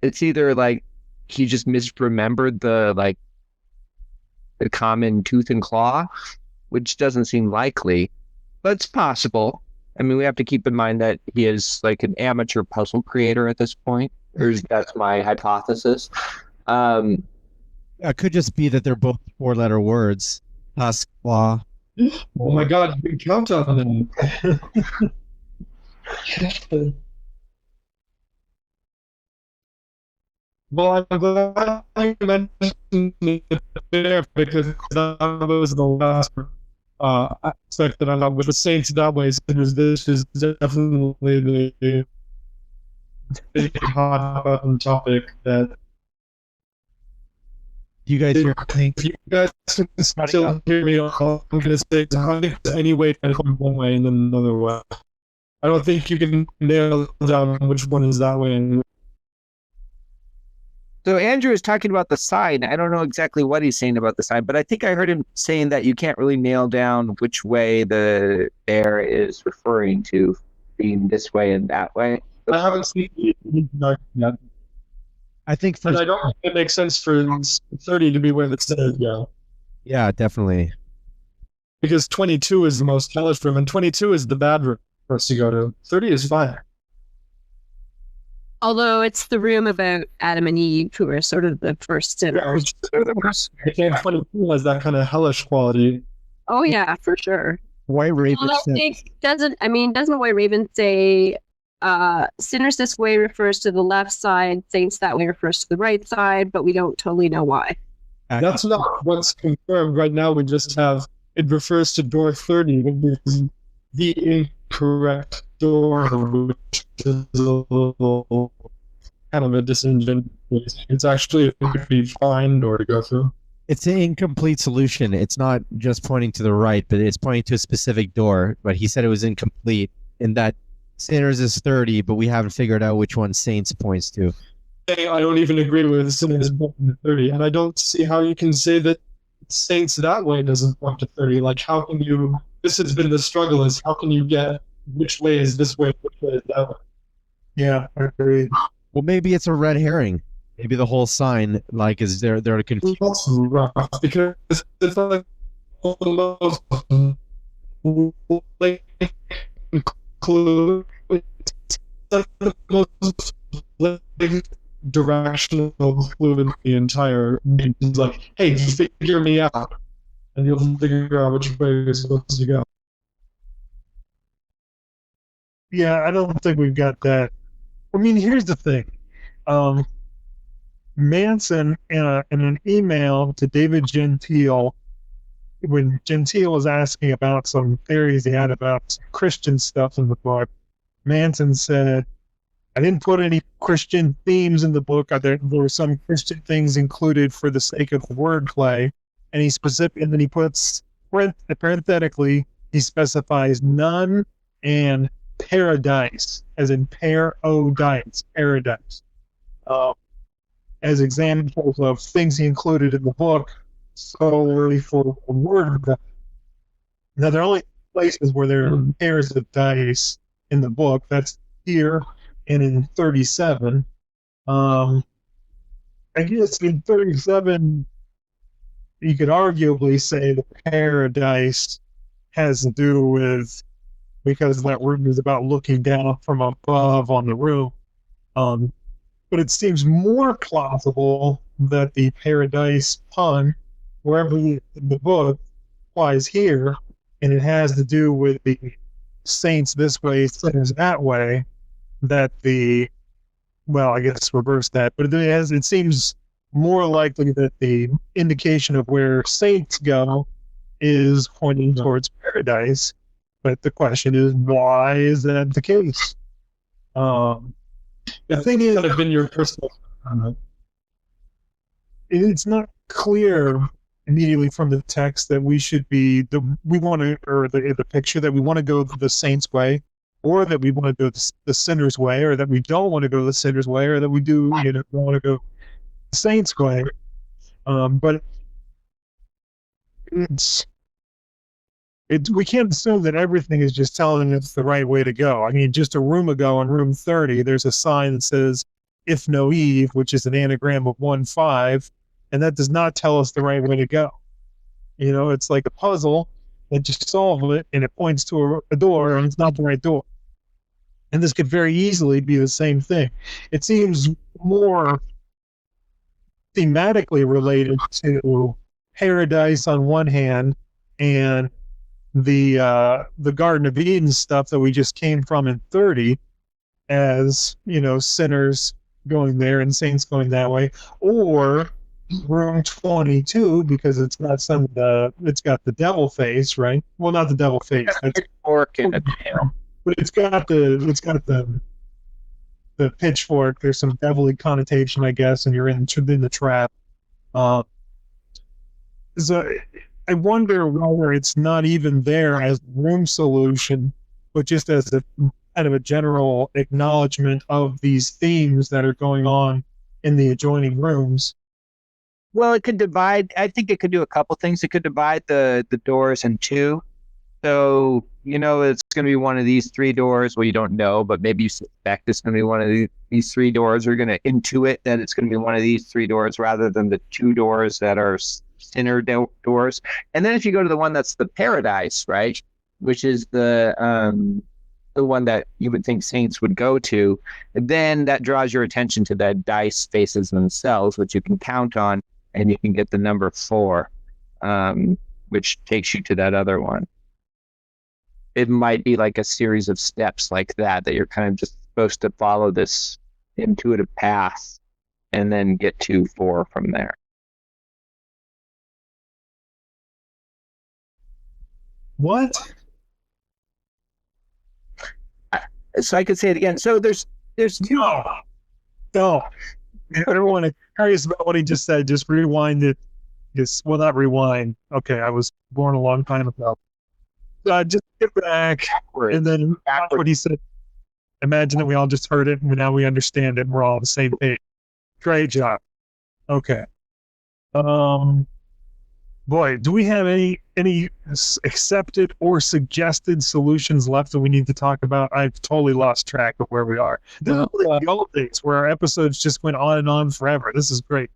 It's either like he just misremembered the common tooth and claw, which doesn't seem likely, but it's possible. I mean, we have to keep in mind that he is like an amateur puzzle creator at this point. That's my hypothesis. It could just be that they're both 4-letter words. Tusk, claw. Oh my god, you can count on them. Well, I'm glad you mentioned it there because that was the last one. aspect that I love with the Saints that way. This is definitely the big hot button topic that Do you guys hear me? if you guys can still hear me, I'm going to say it's any way to come one way and then another way. I don't think you can nail down which one is that way. And So Andrew is talking about the sign. I don't know exactly what he's saying about the sign, but I think I heard him saying that you can't really nail down which way the bear is referring to, being this way and that way. I haven't seen it yet. I think And I don't think it makes sense for 30 to be where it says, yeah, definitely. because 22 is the most hellish room, and 22 is the bad room for us to go to. 30 is fine. Although it's the room about Adam and Eve, who are sort of the first sinners. I think 22 has that kind of hellish quality. Oh yeah, for sure. White Raven Although said, doesn't White Raven say sinners this way refers to the left side, saints that way refers to the right side, but we don't totally know why. That's not what's confirmed. Right now, we just have it refers to door 30, which is the incorrect door, which is a little kind of a disingenuous. It's actually a thing to be find or to go through. it's an incomplete solution. It's not just pointing to the right, but it's pointing to a specific door. But he said it was incomplete, and that sinners is 30, but we haven't figured out which one saints points to. I don't even agree with sinners pointing to 30, and I don't see how you can say that saints that way doesn't point to 30. Like, how can you? This has been the struggle: is how can you get which way is this way, which way is that way? Yeah, I agree. Well, maybe it's a red herring. Maybe the whole sign, like, is they're confused. That's rough because it's like almost like clue. It's like the most directional clue in the entire. It's like, hey, figure me out, and you'll figure out which way you're supposed to go. Yeah, I don't think we've got that. I mean, here's the thing. Manson, in an email to David Gentile, when Gentile was asking about some theories he had about Christian stuff in the book, Manson said, I didn't put any Christian themes in the book. There were some Christian things included for the sake of wordplay. And and then he puts, parenthetically, he specifies none and paradise, as in paradise, as examples of things he included in the book solely for word. Now, there are only places where there are pairs of dice in the book. That's here and in 37. I guess in 37, you could arguably say the paradise has to do with, because that room is about looking down from above on the room. But it seems more plausible that the paradise pun, wherever in the book, applies here, and it has to do with the saints this way, sinners that way, that I guess reverse that, but it seems more likely that the indication of where saints go is pointing towards paradise. But the question is, why is that the case? The thing is, Kind of been your personal. it's not clear immediately from the text that we should be the picture that we want to go the saints way, or that we want to go the sinner's way, or that we don't want to go the sinner's way, or that we do want to go the saints way. But we can't assume that everything is just telling us the right way to go. I mean, just a room ago in room 30, there's a sign that says, if no Eve, which is an anagram of 1-5, and that does not tell us the right way to go. It's like a puzzle that just solve it, and it points to a door, and it's not the right door. And this could very easily be the same thing. It seems more thematically related to paradise on one hand, and the Garden of Eden stuff that we just came from in 30, as sinners going there and saints going that way, or room 22 because it's got it's got the devil face, right? Well, not the devil face, Orc and a tail. but it's got the pitchfork. There's some devilly connotation, I guess, and you're in the trap. So I wonder whether it's not even there as room solution, but just as a kind of a general acknowledgement of these themes that are going on in the adjoining rooms. Well, it could divide. I think it could do a couple things. It could divide the doors in two. So, it's going to be one of these three doors. Well, you don't know, but maybe you suspect it's going to be one of these three doors. You're going to intuit that it's going to be one of these three doors rather than the two doors that are center doors. And then if you go to the one that's the paradise, right, which is the one that you would think saints would go to, then that draws your attention to the dice faces themselves, which you can count on, and you can get the number 4, which takes you to that other one. It might be like a series of steps like that you're kind of just supposed to follow this intuitive path and then get to 4 from there. What? So I could say it again. So there's two. No. Everyone curious about what he just said. Just rewind it. Well, not rewind. Okay, I was born a long time ago. Just get back and then back what he said. Imagine that we all just heard it and now we understand it and we're all on the same page. Great job. Okay. Boy, do we have any accepted or suggested solutions left that we need to talk about? I've totally lost track of where we are. This is like the old days where our episodes just went on and on forever. This is great.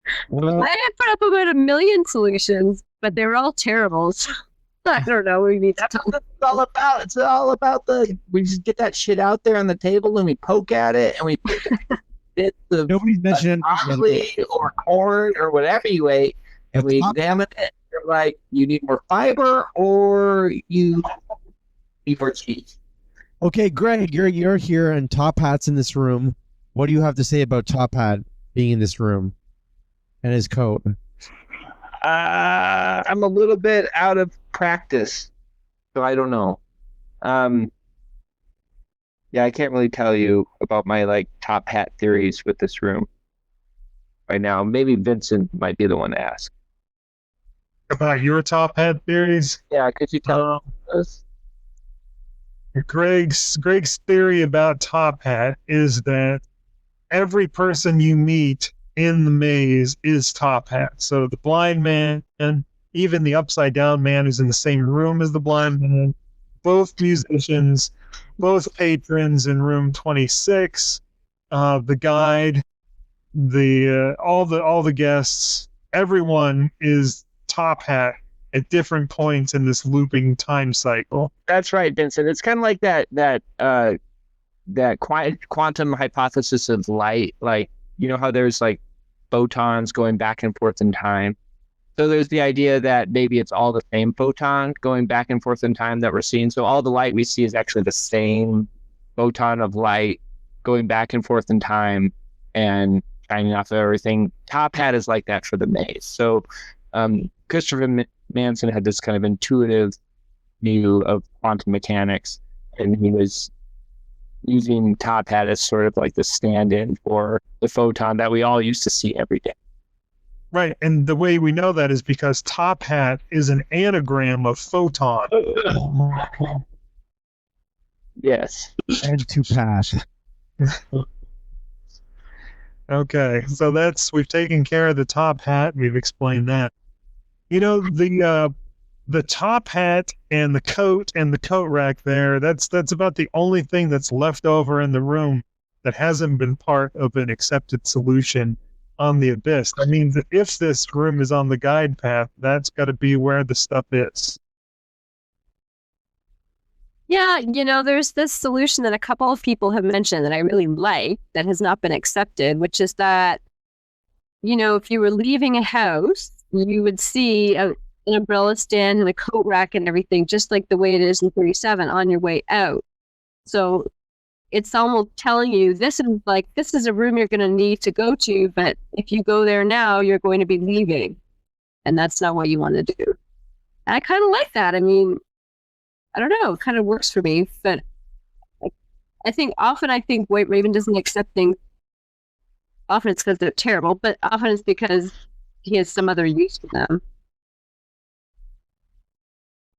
I had put up about 1 million solutions, but they were all terrible. So I don't know. We need to talk. That's what it's all about. It's all about we just get that shit out there on the table and we poke at it and we bits of Nobody's mentioned broccoli or corn or whatever you ate. And we examine it. You're like, you need more fiber or you need more cheese. Okay, Greg, you're here and Top Hat's in this room. What do you have to say about Top Hat being in this room and his coat? I'm a little bit out of practice, so I don't know. Yeah, I can't really tell you about my Top Hat theories with this room right now. Maybe Vincent might be the one to ask. About your Top Hat theories? Yeah, could you tell us? Greg's theory about Top Hat is that every person you meet in the maze is Top Hat. So the blind man and even the upside down man who's in the same room as the blind man, both musicians, both patrons in room 26, the guide, all the guests, everyone is Top Hat at different points in this looping time cycle. That's right, Vincent. It's kind of like that quantum hypothesis of light. Like, how there's photons going back and forth in time. So there's the idea that maybe it's all the same photon going back and forth in time that we're seeing. So all the light we see is actually the same photon of light going back and forth in time and shining off of everything. Top Hat is like that for the maze. So Christopher Manson had this kind of intuitive view of quantum mechanics, and he was using Top Hat as sort of like the stand-in for the photon that we all used to see every day. Right, and the way we know that is because Top Hat is an anagram of photon. Yes. And to pass. Okay, so we've taken care of the Top Hat. We've explained that. The Top Hat and the coat rack there, that's about the only thing that's left over in the room that hasn't been part of an accepted solution on the Abyss. That means that if this room is on the guide path, that's got to be where the stuff is. Yeah, there's this solution that a couple of people have mentioned that I really like that has not been accepted, which is that, if you were leaving a house, you would see an umbrella stand and a coat rack and everything, just like the way it is in 37 on your way out. So it's almost telling you this is a room you're going to need to go to, but if you go there now, you're going to be leaving, and that's not what you want to do. And I kind of like that. I mean, I don't know, it kind of works for me, but I think White Raven doesn't accept things. Often it's because they're terrible, but often it's because he has some other use for them.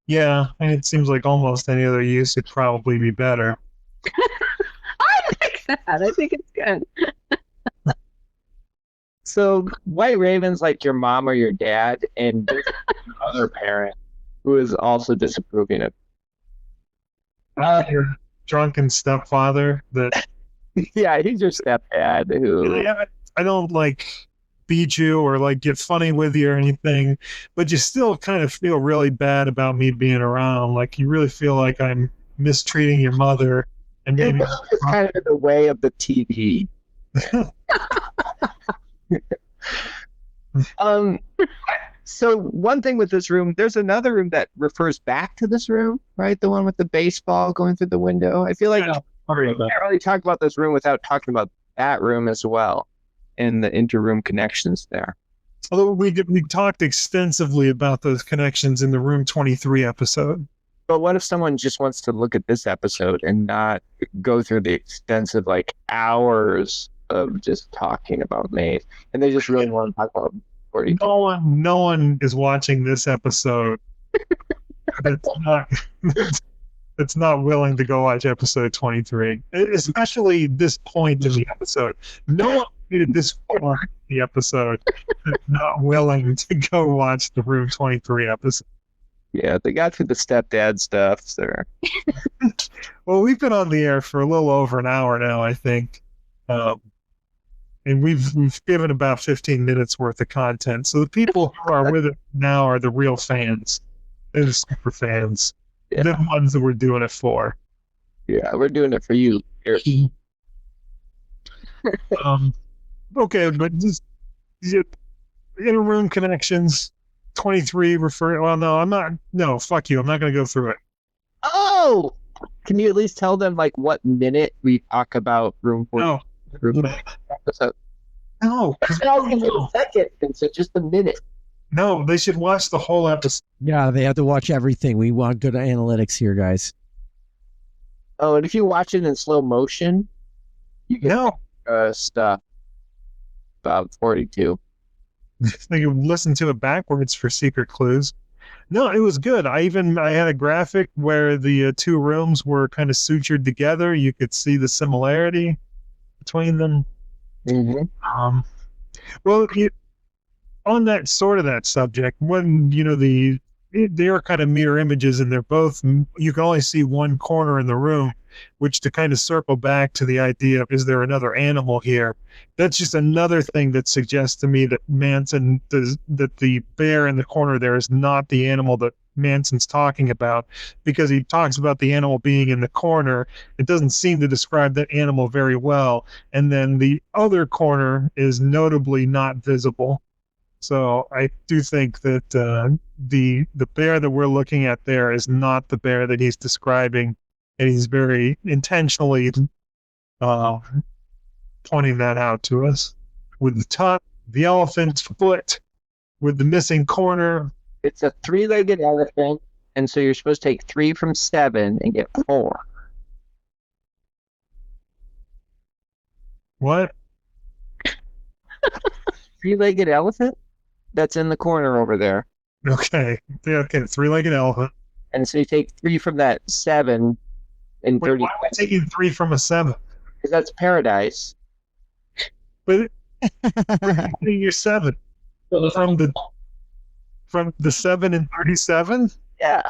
Yeah, and it seems like almost any other use would probably be better. I like that. I think it's good. So White Raven's like your mom or your dad, and there's another parent who is also disapproving of. Your drunken stepfather that Yeah, he's your stepdad who. I don't like beat you or like get funny with you or anything, but you still kind of feel really bad about me being around. Like you really feel like I'm mistreating your mother, and maybe It's kind of in the way of the TV. So one thing with this room, there's another room that refers back to this room, right? The one with the baseball going through the window. I feel like Yeah, we can't really talk about this room without talking about that room as well, and the inter-room connections there. although we talked extensively about those connections in the Room 23 episode. But what if someone just wants to look at this episode and not go through the extensive hours of just talking about Maeve, and they just really want to talk about 42? No one is watching this episode that's not willing to go watch episode 23, especially this point in the episode. No one made it this far in the episode that's not willing to go watch the Room 23 episode. Yeah, they got through the stepdad stuff there. Well, we've been on the air for a little over an hour now, I think. And we've given about 15 minutes worth of content. So the people who are with it now are the real fans. They're the super fans. Yeah. They're the ones that we're doing it for. Yeah, we're doing it for you. Here. Okay, but just inter-room connections, 23 refer. Well, no, I'm not. No, fuck you. I'm not going to go through it. Oh! Can you at least tell them what minute we talk about room 40? No. Room episode? No. A second, and so just a minute. No, they should watch the whole episode. Yeah, they have to watch everything. We want good analytics here, guys. Oh, and if you watch it in slow motion, you get stuff about 42. They can listen to it backwards for secret clues. No, it was good. I had a graphic where the two rooms were kind of sutured together. You could see the similarity between them. Mm-hmm. Well, on that subject, when they are kind of mirror images, and they're both. You can only see one corner in the room, which to kind of circle back to the idea of is there another animal here? That's just another thing that suggests to me that Manson that the bear in the corner there is not the animal that Manson's talking about, because he talks about the animal being in the corner. It doesn't seem to describe that animal very well, and then the other corner is notably not visible. So I do think that the bear that we're looking at there is not the bear that he's describing, and he's very intentionally pointing that out to us with the top, the elephant's foot, with the missing corner. It's a 3-legged elephant, and so you're supposed to take 3 from 7 and get 4. What? 3-legged elephant? That's in the corner over there. Okay. Yeah, okay, 3-legged elephant. And so you take 3 from that 7 and Wait, 30. why am I taking 3 from a 7? Because that's paradise. But you're 7 from the 7 and 37. Yeah.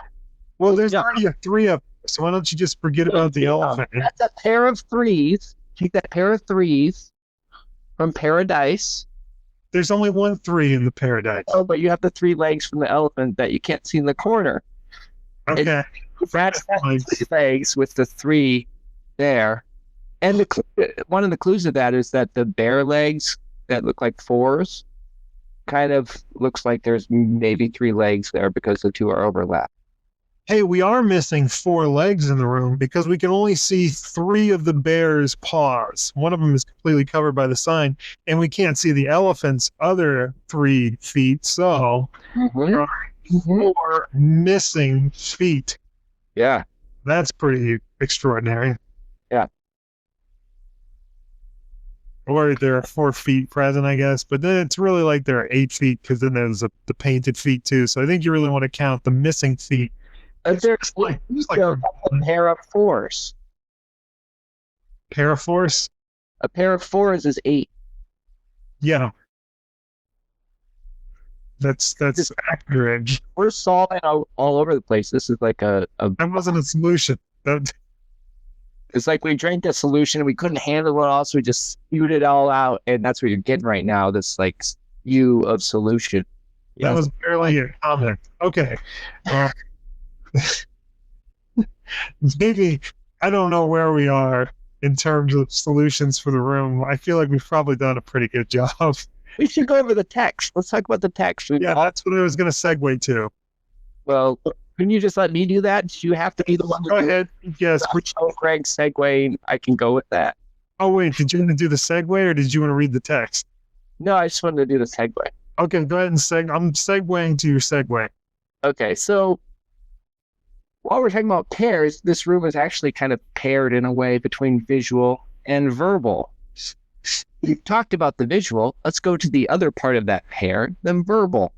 Well, there's already a 3 up, so why don't you just forget about the elephant? That's a pair of 3s. Take that pair of 3s from paradise. There's only one 3 in the paradise. Oh, but you have the 3 legs from the elephant that you can't see in the corner. Okay. That's 3 legs with the 3 there. And one of the clues of that is that the bear legs that look like 4s kind of looks like there's maybe 3 legs there because the 2 are overlapped. Hey, we are missing 4 legs in the room because we can only see 3 of the bear's paws. One of them is completely covered by the sign, and we can't see the elephant's other 3 feet. So there are 4 missing feet. Yeah. That's pretty extraordinary. Yeah. Or there are 4 feet present, I guess. But then it's really like there are 8 feet because then there's the painted feet too. So I think you really want to count the missing feet. There's like a pair of 4s. Paraforce? A pair of 4s is 8. Yeah. That's accurate. We're solving all over the place. This is like a That wasn't a solution. it's like we drank a solution and we couldn't handle it all, so we just spewed it all out, and that's what you're getting right now. This like spew of solution. That was barely a comment. Okay. Maybe I don't know where we are in terms of solutions for the room. I feel like we've probably done a pretty good job. We should go over the text. Let's talk about the text. Yeah, that's what I was going to segue to. Well, couldn't you just let me do that? Do you have to be the one? Go ahead. Yes. Craig segueing. I can go with that. Oh, wait. Did you want to do the segue or did you want to read the text? No, I just wanted to do the segue. Okay, go ahead and I'm segueing to your segue. Okay, so while we're talking about pairs, this room is actually kind of paired in a way between visual and verbal. We've talked about the visual. Let's go to the other part of that pair, the verbal.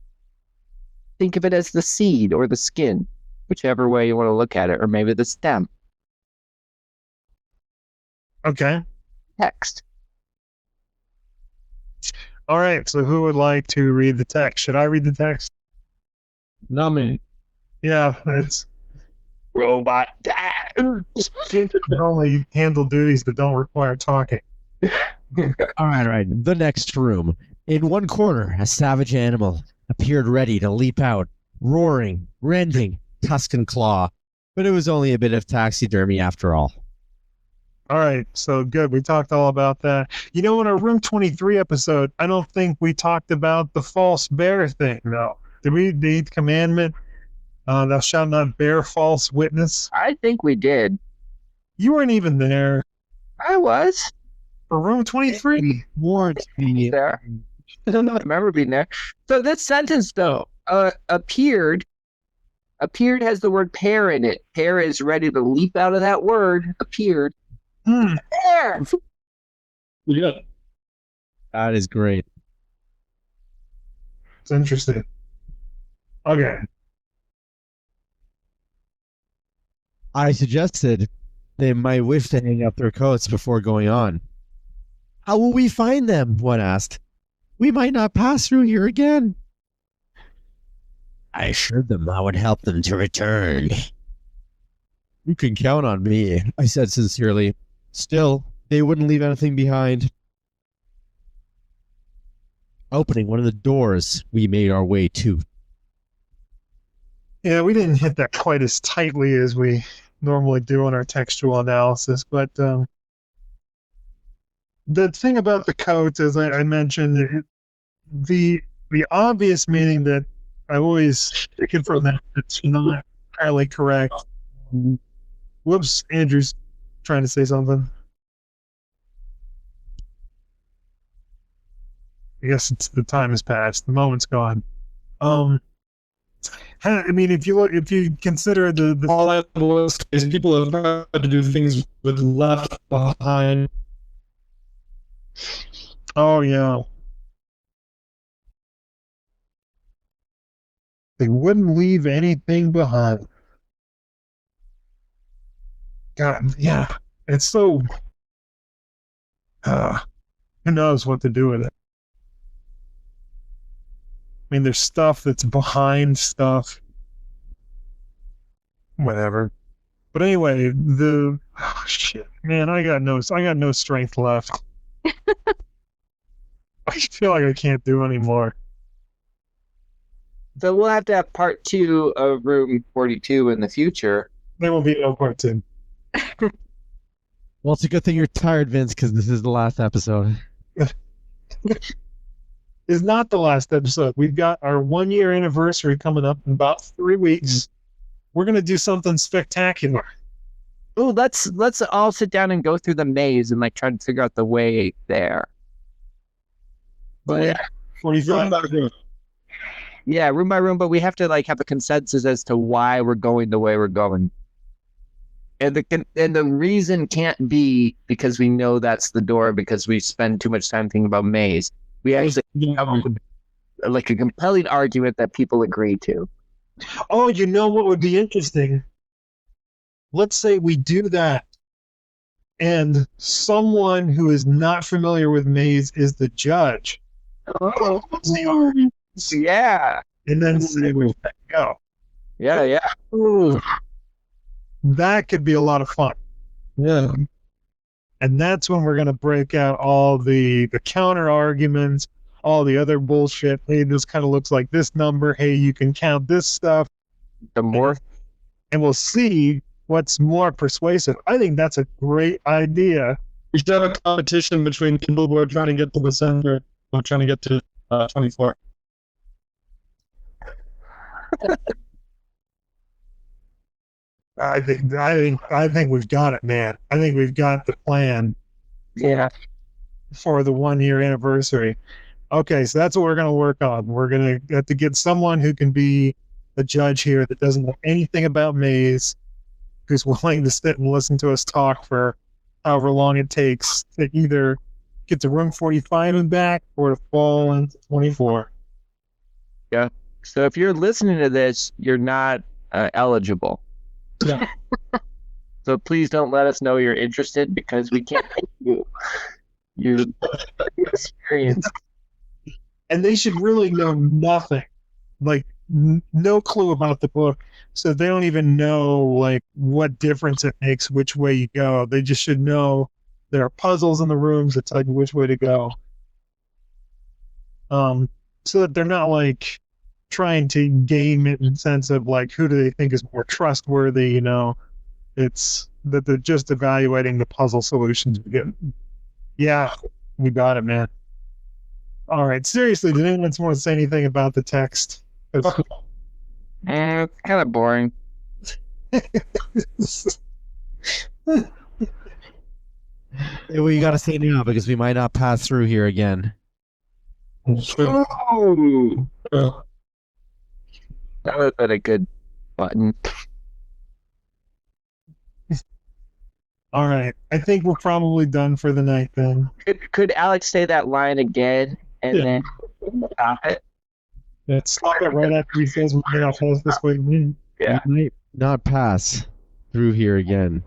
Think of it as the seed or the skin, whichever way you want to look at it, or maybe the stem. Okay. Text. All right. So who would like to read the text? Should I read the text? Not me. Yeah, it's Robot. only handle duties that don't require talking. All right. The next room. In one corner, a savage animal appeared ready to leap out, roaring, rending, tusk and claw. But it was only a bit of taxidermy after all. All right, so good. We talked all about that. You know, in our Room 23 episode, I don't think we talked about the false bear thing, no. Did we? The 8th commandment, thou shalt not bear false witness. I think we did. You weren't even there I was for Room 23. Warrant me. there. I don't remember being there. So this sentence, though, appeared has the word pair in it. Pair is ready to leap out of that word. Appeared. Pair. Yeah. That is great. It's interesting. Okay. I suggested they might wish to hang up their coats before going on. How will we find them? One asked. We might not pass through here again. I assured them I would help them to return. You can count on me, I said sincerely. Still, they wouldn't leave anything behind. Opening one of the doors, we made our way to. Yeah, we didn't hit that quite as tightly as we normally do in our textual analysis, but the thing about the coats, as I mentioned, the obvious meaning that I always taken from that, it's not entirely correct. Whoops, Andrew's trying to say something. I guess the time has passed. The moment's gone. I mean, if you consider the All that list is people have tried to do things with left behind. oh yeah, they wouldn't leave anything behind. God, yeah, it's so. Who knows what to do with it? I mean, there's stuff that's behind stuff. Whatever. But anyway, shit, man, I got no strength left. I feel like I can't do anymore. So we'll have to have part 2 of Room 42 in the future. There will be no part 2. Well, it's a good thing you're tired, Vince, because this is the last episode. It's not the last episode. We've got our 1-year anniversary coming up in about 3 weeks. we're gonna do something spectacular. Oh, let's all sit down and go through the maze and like try to figure out the way there. But 45. yeah, room by room, but we have to like have a consensus as to why we're going the way we're going. And the reason can't be because we know that's the door because we spend too much time thinking about maze. We actually have like a compelling argument that people agree to. Oh, you know what would be interesting? Let's say we do that, and someone who is not familiar with maze is the judge. Oh, yeah. And then say we go. Yeah. Ooh. That could be a lot of fun. Yeah. And that's when we're going to break out all the counter arguments, all the other bullshit. Hey, this kind of looks like this number. Hey, you can count this stuff. The more, and we'll see what's more persuasive. I think that's a great idea. We should have a competition between people who are trying to get to the center or trying to get to 24. I think we've got it, man. I think we've got the plan. Yeah. For the 1 year anniversary. Okay, so that's what we're going to work on. We're going to have to get someone who can be the judge here that doesn't know anything about maze, who's willing to sit and listen to us talk for however long it takes to either get to room 45 and back or to fall into 24. Yeah. So if you're listening to this, you're not eligible. Yeah. So please don't let us know you're interested because we can't pay you. Your experience. And they should really know nothing, like no clue about the book, so they don't even know like what difference it makes which way you go. They just should know there are puzzles in the rooms that tell you which way to go. So that they're not like trying to game it in the sense of like who do they think is more trustworthy, you know. It's that they're just evaluating the puzzle solutions we get. Yeah, we got it, man. All right, seriously, did anyone want to say anything about the text? It's kind of boring. Well, you got to say now because we might not pass through here again. Oh, that would have been a good button. All right, I think we're probably done for the night then. Could Alex say that line again and then stop it? Stop it right after he says we may not pass this way. Yeah. We might not pass through here again.